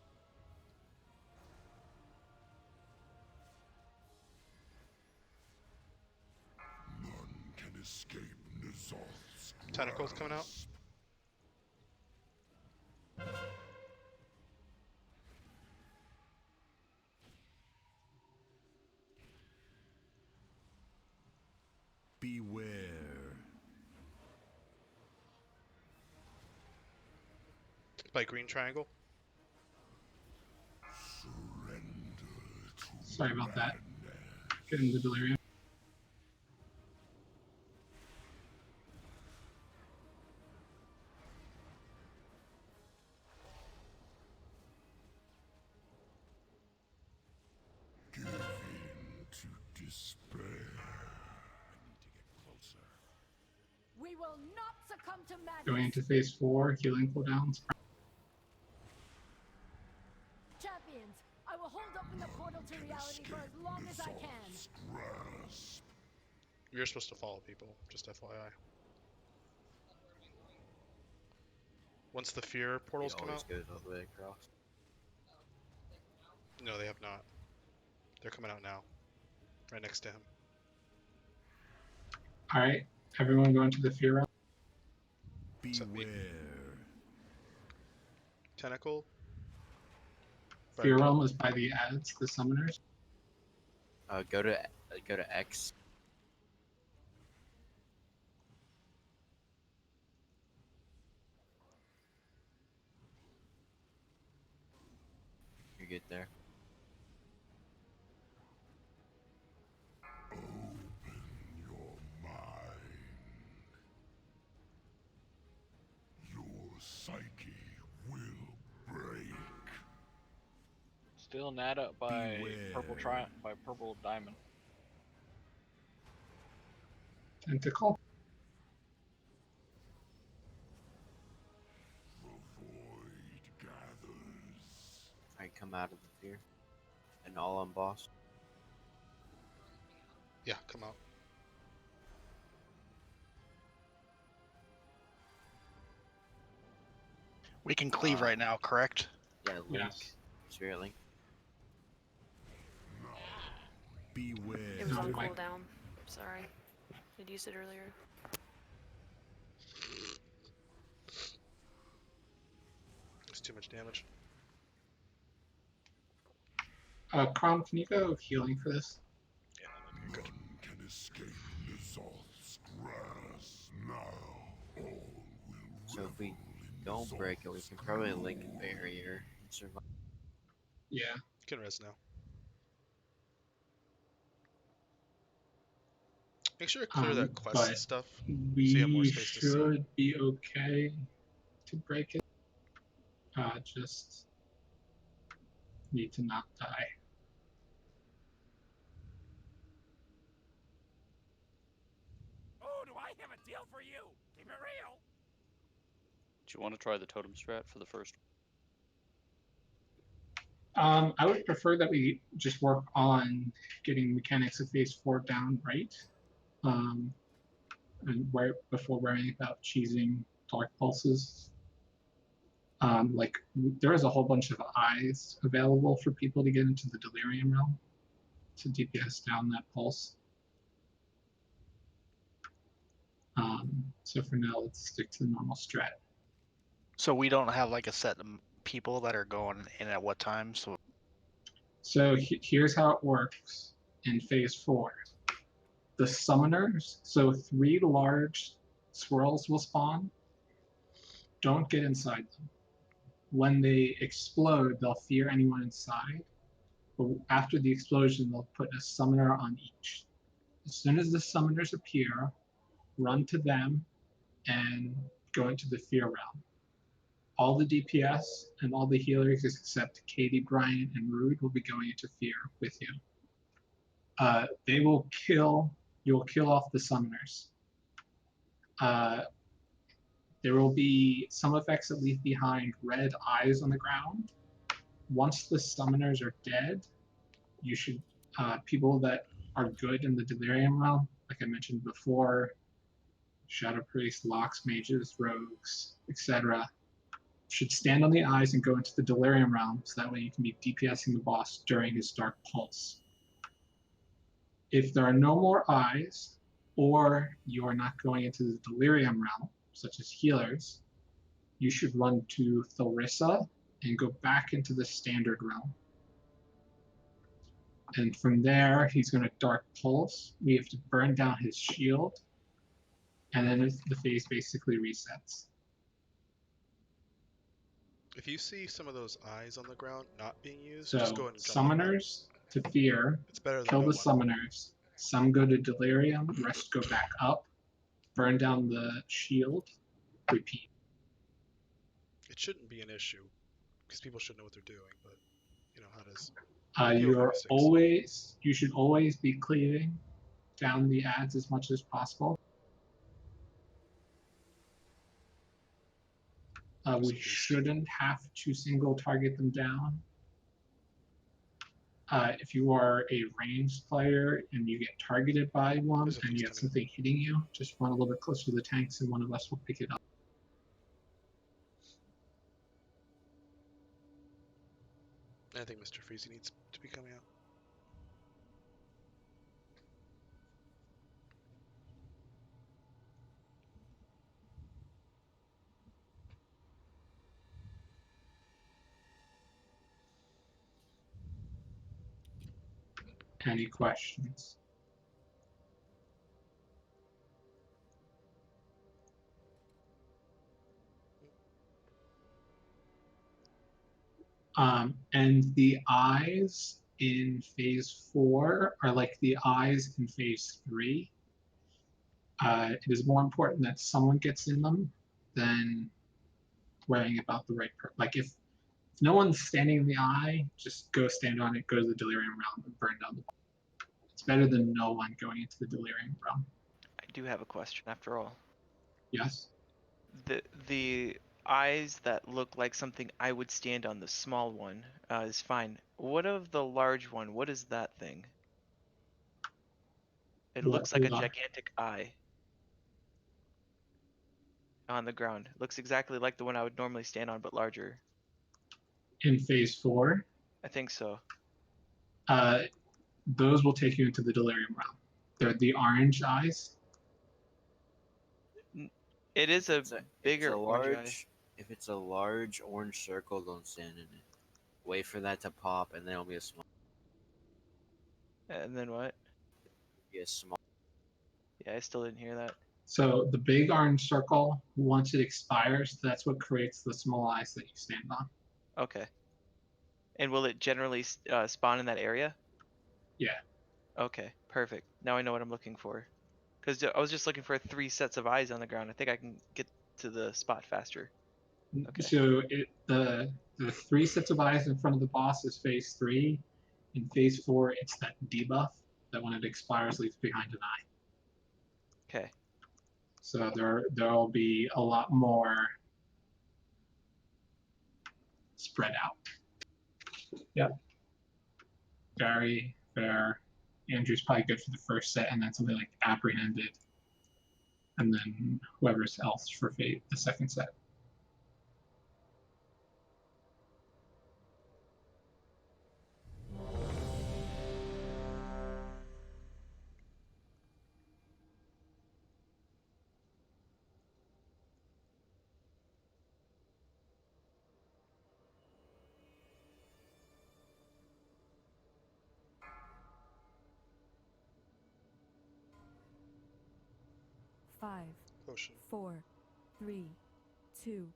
None can escape N'Zoth's Tentacles coming out. grasp. Beware. By green triangle. Surrender to Sorry about that. madness. Getting the delirium. Give in to despair. I need to get closer. We will not succumb to madness. Going into phase 4, healing cooldowns. Champions, I will hold up in the portal to reality for as long as I can. N'Zoth's grasp. You're supposed to follow people, just FYI. Once the fear portals It come always out. goes all the way across. No, they have not. They're coming out now. Right next to him. Alright, everyone go into the fear realm. Except me. Beware. Tentacle. Fear realm is by the ads, the summoners. Go to X. You get there. Open your mind. Your psyche will break. Still nat up by purple by purple diamond. Tentacle. The void gathers. I come out of the fear. And all on boss. Yeah, come out. We can cleave right now, correct? Yeah, link. Yes. Spirit link. Beware. It was on No, I- cooldown. Sorry. I'd used it earlier. It's too much damage. Crom, can you go healing for this? Yeah, that might be good. Can escape Nizal's grasp now. All will So if we revel in don't break it, we can probably link a barrier and survive. Yeah. You can res now. Make sure to clear that quest but and stuff. We so you have more space to see. should be okay to break it. Just need to not die. Oh, do I have a deal for you? Keep it real. Do you want to try the totem strat for the first? I would prefer that we just work on getting mechanics of phase 4 down right. And right before worrying about cheesing dark pulses. Like there is a whole bunch of eyes available for people to get into the delirium realm to DPS down that pulse. So for now, let's stick to the normal strat. So we don't have like a set of people that are going in at what time. So here's how it works in phase 4. The summoners, so 3 large swirls will spawn. Don't get inside them. When they explode, they'll fear anyone inside. But after the explosion, they'll put a summoner on each. As soon as the summoners appear, run to them and go into the fear realm. All the DPS and all the healers except Katie, Brian, and Rude will be going into fear with you. They will kill, you'll kill off the summoners. There will be some effects that leave behind red eyes on the ground. Once the summoners are dead, you should, people that are good in the delirium realm, like I mentioned before, Shadow Priest, Locks, Mages, Rogues, etc., should stand on the eyes and go into the delirium realm, so that way you can be DPSing the boss during his dark pulse. If there are no more eyes, or you are not going into the delirium realm, such as healers, you should run to Thorissa and go back into the standard realm. And from there, he's going to dark pulse. We have to burn down his shield, and then the phase basically resets. If you see some of those eyes on the ground not being used, So just go ahead and jump them. summoners to fear, It's better than kill no the one. summoners. Some go to delirium, rest go back up, burn down the shield, repeat. It shouldn't be an issue because people should know what they're doing, but you know how it is. You should always be cleaving down the ads as much as possible. We shouldn't have to single target them down. If you are a ranged player and you get targeted by one and you get something hitting you, just run a little bit closer to the tanks and one of us will pick it up. I think Mr. Freezy needs to be coming out. Any questions? And the eyes in phase 4 are like the eyes in phase 3. It is more important that someone gets in them than worrying about the right person. Like if no one's standing in the eye, just go stand on it, go to the delirium realm, and burn down the ball. It's better than no one going into the delirium realm. I do have a question after all. Yes? The eyes that look like something I would stand on, the small one, is fine. What of the large one? What is that thing? It What- looks like a what? gigantic eye on the ground. It looks exactly like the one I would normally stand on, but larger. In phase 4, I think so. those will take you into the delirium realm. They're the orange eyes. It is a It's a bigger orange eye. large. If it's a large orange circle, don't stand in it. Wait for that to pop, and then it'll be a small. And then what? Be a small. Yeah, I still didn't hear that. So the big orange circle, once it expires, that's what creates the small eyes that you stand on. Okay. And will it generally spawn in that area? Yeah. Okay, perfect. Now I know what I'm looking for. Because I was just looking for 3 sets of eyes on the ground. I think I can get to the spot faster. Okay. So the 3 sets of eyes in front of the boss is phase 3. In phase 4, it's that debuff that when it expires leaves behind an eye. Okay. So there'll be a lot more spread out. Yep. Very fair. Andrew's probably good for the first set, and then something like apprehended, and then whoever's else for fate the second set. Five, Potion. 4, 3, 2,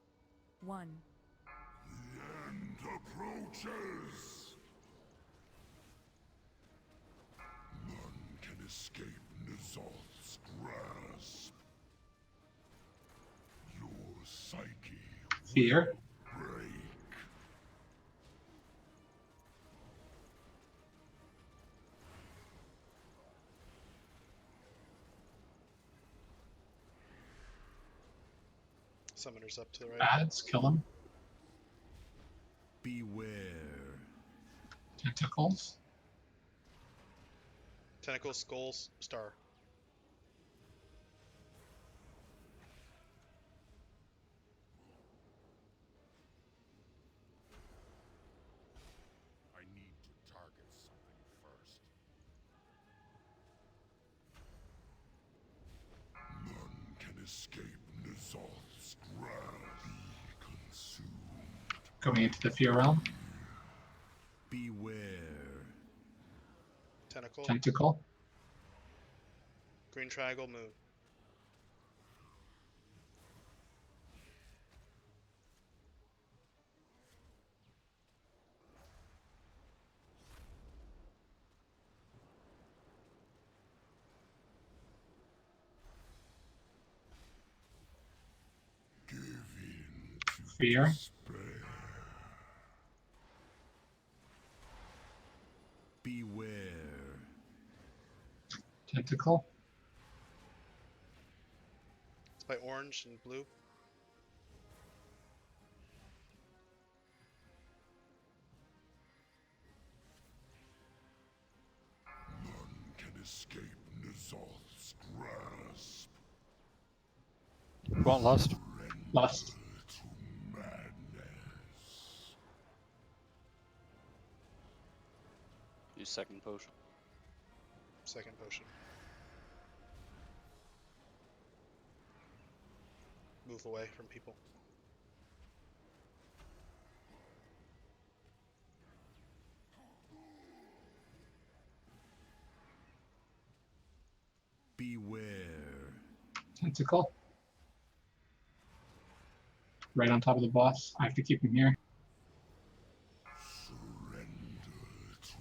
1. The end approaches. None can escape Nizal's grasp. Your psyche Fear. break. Summoner's up to the right. Bads, kill him. Beware. Tentacles. Tentacles, skulls, star. I need to target something first. None can escape Nizal's grasp. Be consumed. Going into the fear realm. Beware. Tentacle. Tentacle. Green triangle, moon. Give in to Fear. despair. Beware. Tentacle. It's by orange and blue. None can escape Nizal's grasp. Go on, Lust. Lust. To madness. Use second potion. Second potion. Move away from people. Beware. Tentacle. Right on top of the boss. I have to keep him here. Surrender to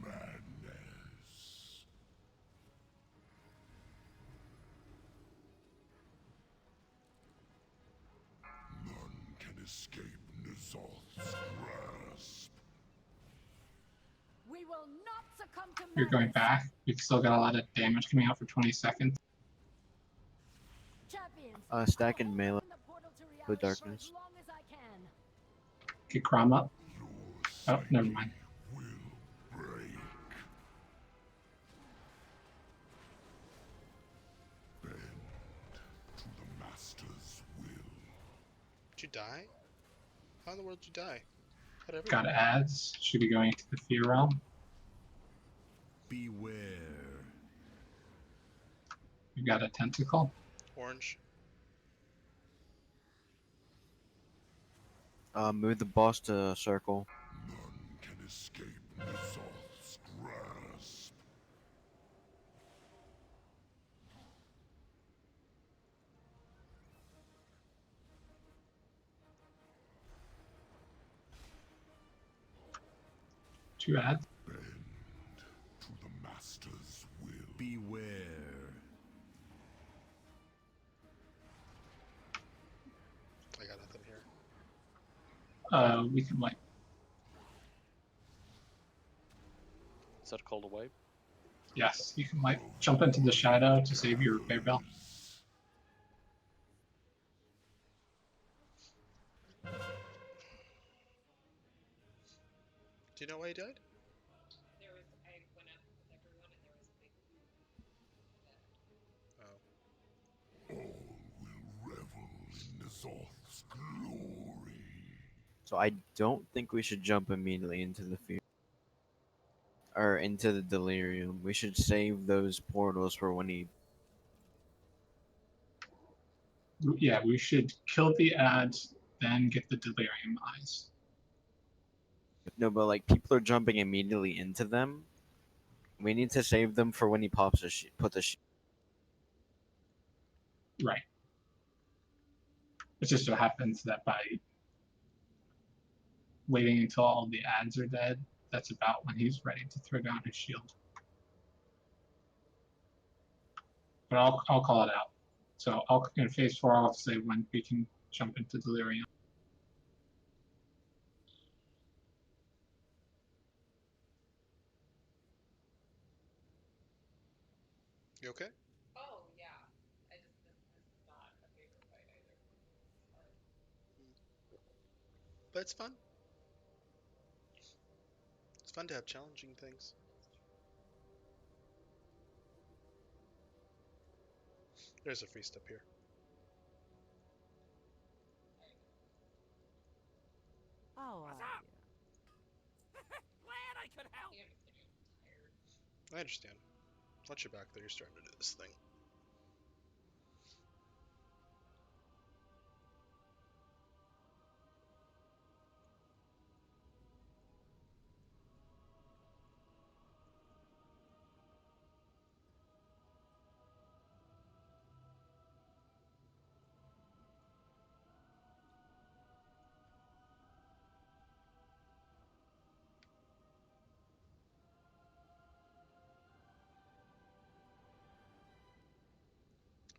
madness. None can escape Nizal's grasp. We will not succumb to You're going back. You've still got a lot of damage coming out for 20 seconds. Champions, Stack and melee. With darkness. Get Crom up. Oh, never mind. Will break. Did you die? How in the world did you die? How'd everyone Got die? ads. Should be going into the fear realm. Beware. We got a tentacle. Orange. Move the boss to circle. None can escape N'Zoth's grasp. Two ads. Bend to the master's will. Beware. I got nothing here. We can wipe. Is that called a wipe? Yes, you can wipe. Jump into the shadow to save your repair bell. Do you know why he died? All will revel in N'Zoth's glory. So I don't think we should jump immediately into the fear. Or into the delirium. We should save those portals for when he. Yeah, we should kill the ads, then get the delirium eyes. No, but like people are jumping immediately into them. We need to save them for when he pops a put the. Right. It just so happens that by waiting until all the ads are dead, that's about when he's ready to throw down his shield. But I'll call it out. So in phase 4, I'll say when we can jump into delirium. You okay? Oh, yeah. This is not a favorite fight either. But it's fun. It's fun to have challenging things. There's a free step here. Oh, What's up? Glad I could help. I understand. Watch your back there, you're starting to do this thing.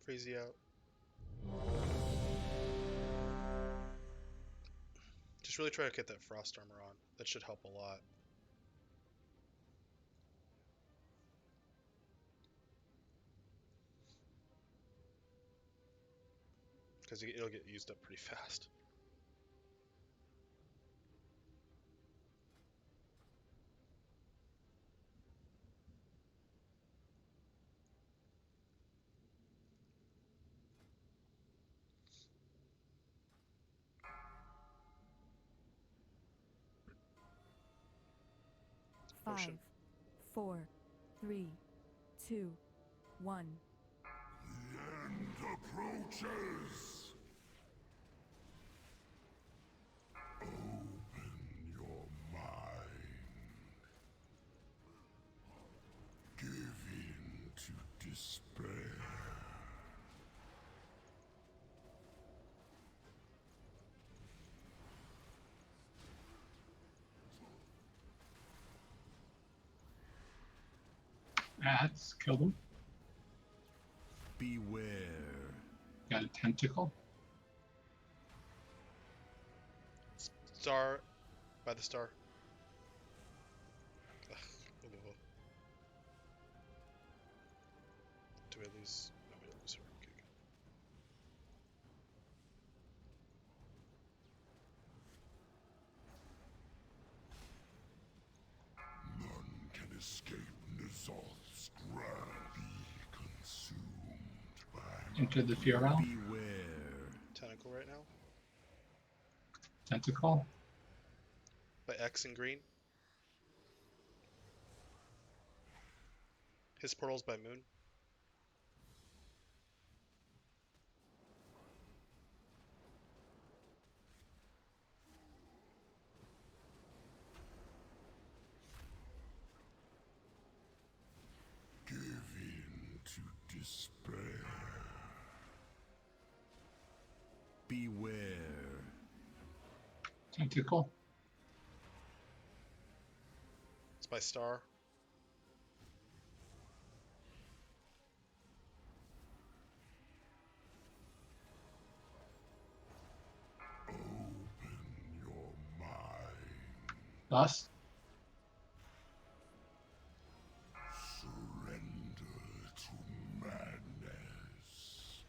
Freeze you out. Just really try to get that frost armor on. That should help a lot. Because it'll get used up pretty fast. Five, Potion. 4, 3, 2, 1. The end approaches. Open your mind. Give in to despair. Ads, kill them. Beware. Got a tentacle. Star. By the star. Do we lose? No, we don't lose her. Okay, good. None can escape N'Zoth's grasp. Be consumed by Into the fear realm. beware. Tentacle right now. Tentacle. By X in green. His portal's by Moon. Give in to despair. Beware. Tentacle. It's by Star. Dust. Surrender to madness.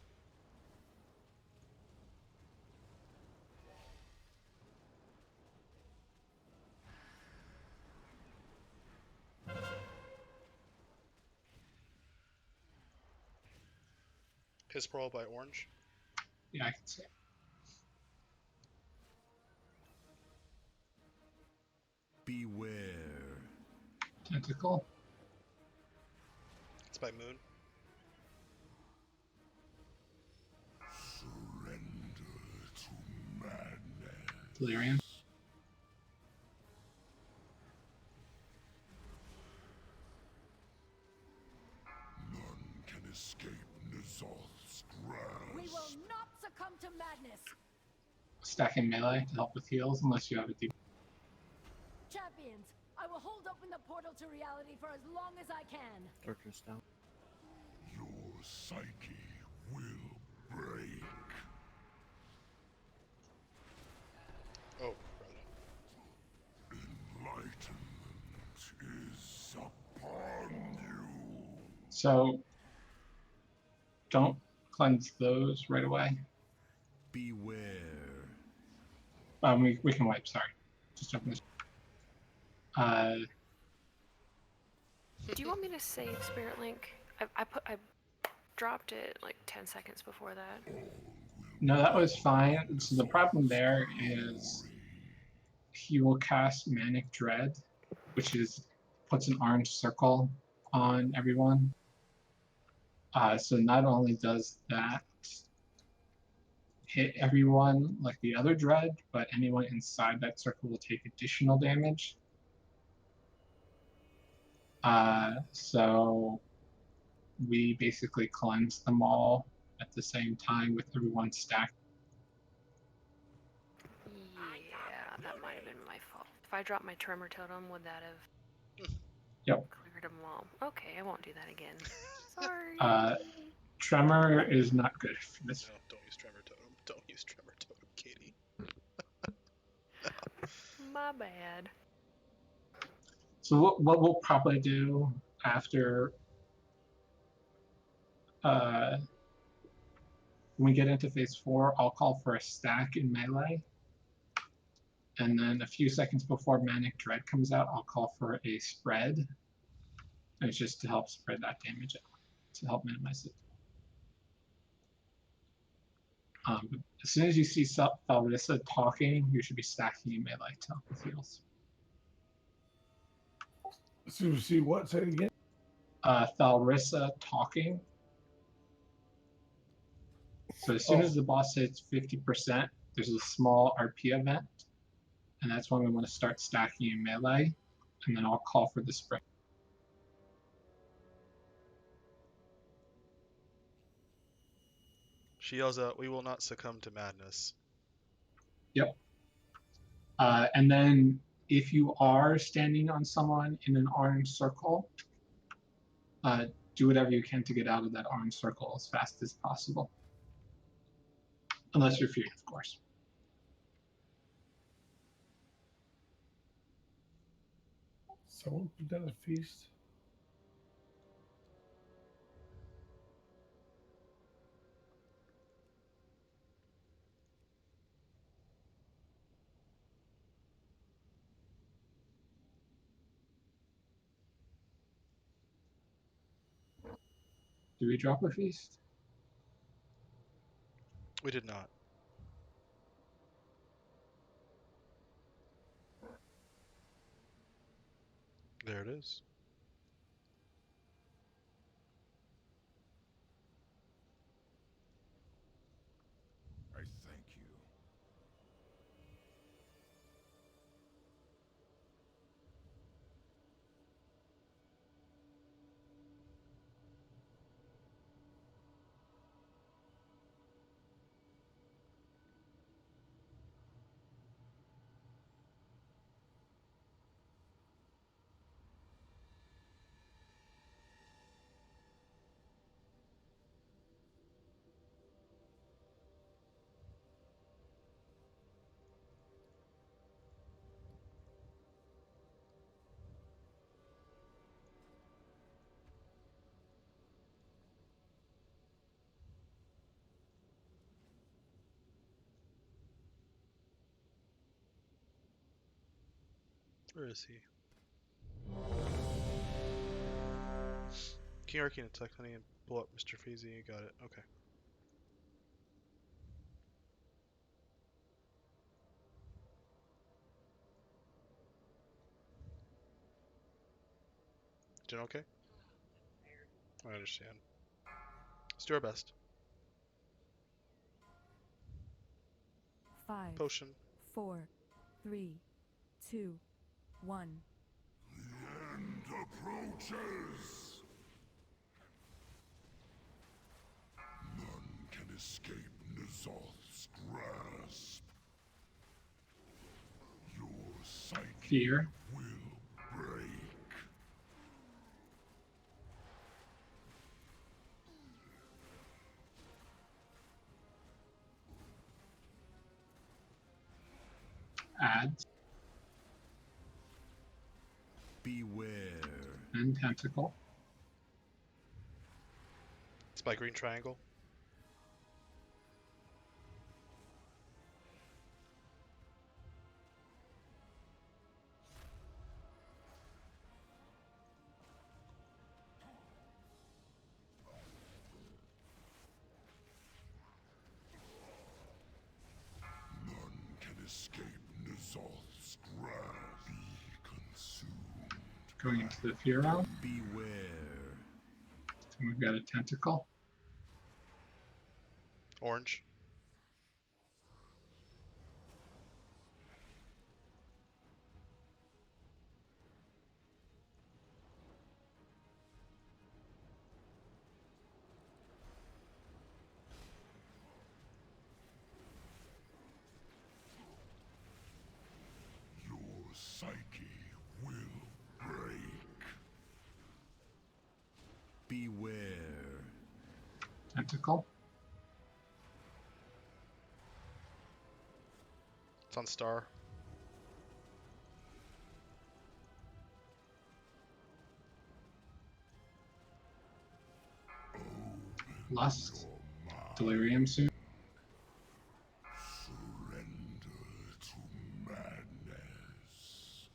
His portal by Orange. Yeah, I can see it. Beware. Tentacle. It's by Moon. Surrender to madness. Delirium. None can escape Nizal's grasp. We will not succumb to madness. Stacking melee to help with heals unless you have a deep. Champions, I will hold open the portal to reality for as long as I can. Fortress down. Your psyche will break. Oh, Enlightenment is upon you. So don't cleanse those right away. Beware. We can wipe. Sorry, just open this. Do you want me to save Spirit Link? I dropped it like 10 seconds before that. No, that was fine. So the problem there is he will cast Manic Dread, which is puts an orange circle on everyone. So not only does that hit everyone like the other Dread, but anyone inside that circle will take additional damage. So we basically cleanse them all at the same time with everyone stacked. Yeah, that might have been my fault. If I dropped my Tremor Totem, would that have Yep. cleared them all? Okay, I won't do that again. Sorry. Tremor is not good for this. No, don't use Tremor Totem. Don't use Tremor Totem, Katie. My bad. So what we'll probably do after when we get into phase 4, I'll call for a stack in melee. And then a few seconds before Manic Dread comes out, I'll call for a spread. And it's just to help spread that damage out, to help minimize it. As soon as you see Thalrissa talking, you should be stacking in melee to help with heals. As soon as you see what? Say it again. Thalrissa talking. So as soon as the boss hits 50%, there's a small RP event, and that's when we want to start stacking in melee, and then I'll call for the spread. She yells out, "We will not succumb to madness." Yep. And then if you are standing on someone in an orange circle, do whatever you can to get out of that orange circle as fast as possible. Unless you're feared, of course. Someone put down a feast. Do we drop a feast? We did not. There it is. I thank you. Where is he? King Arcane attack, honey, and pull up Mr. Feezy. You got it. Okay. Doing okay? I understand. Let's do our best. 5, Potion. 4, 3, 2, 1. The end approaches. None can escape N'Zoth's grasp. Your psyche Fear. will break. Ads. Beware. And tentacle. It's by green triangle. None can escape N'Zoth's grasp. Be consumed. Going into the fear realm. Beware. And we've got a tentacle. Orange. Your psyche will break. Beware. Tentacle. It's on star. Lust. Delirium soon. Surrender to madness.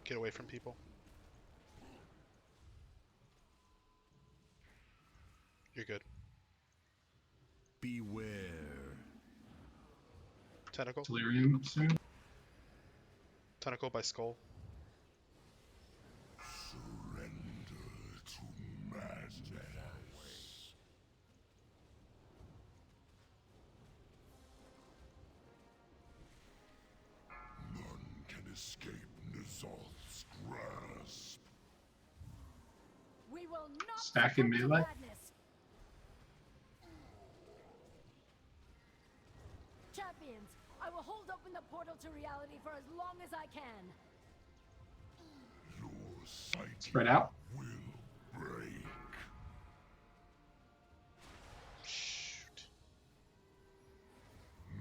Get away from people. You're good. Beware. Tentacle. Delirium soon. Tentacle by skull. Surrender to madness. None can escape N'Zoth's grasp. We will not Stack in succumb to melee. madness. Champions, I will hold open the portal to reality for as long as I can. Your psyche Spread out. will break. Shoot.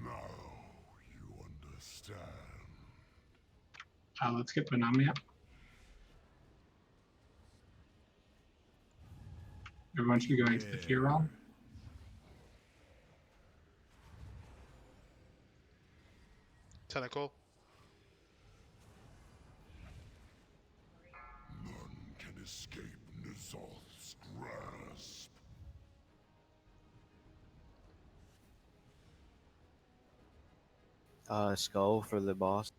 Now you understand. Let's get Benami up. Everyone should be going to the fear realm. Tentacle. None can escape Zoth's grasp. Skull for the boss.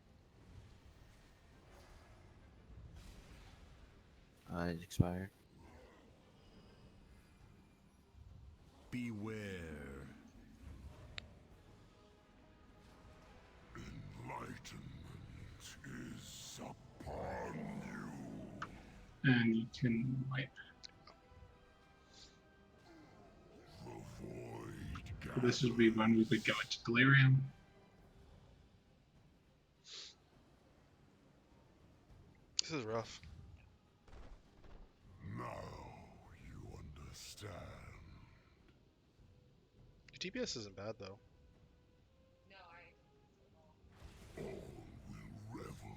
It expired. Beware. Enlightenment is upon you. And you can wipe. The void So this would be when we would go into delirium. This is rough. Now you understand. Your DPS isn't bad though. All will revel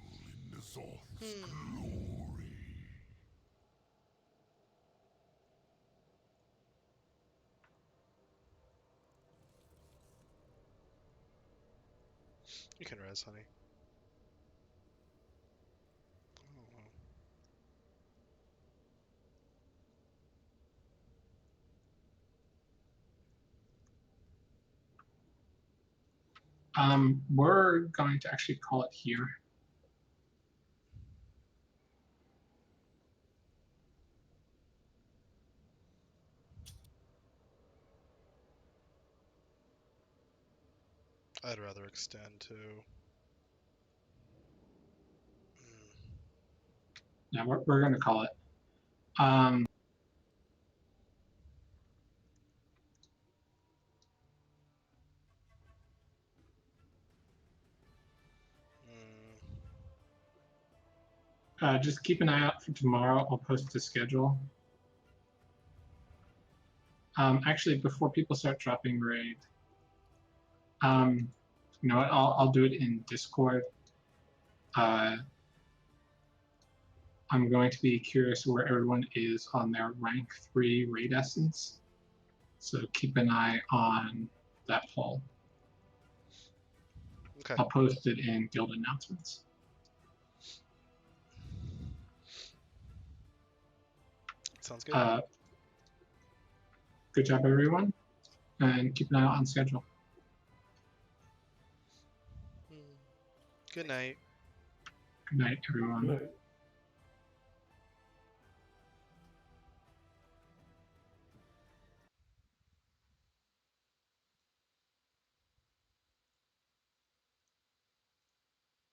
in Zoth's glory. You can res, honey. Oh, wow. We're going to actually call it here. I'd rather extend too. Yeah, we're going to call it. Just keep an eye out for tomorrow. I'll post the schedule. Actually, before people start dropping raid, you know what? I'll do it in Discord. I'm going to be curious where everyone is on their rank 3 raid essence. So keep an eye on that poll. Okay. I'll post it in guild announcements. Sounds good. Good job, everyone, and keep an eye out on schedule. Good night. Good night, everyone. Right.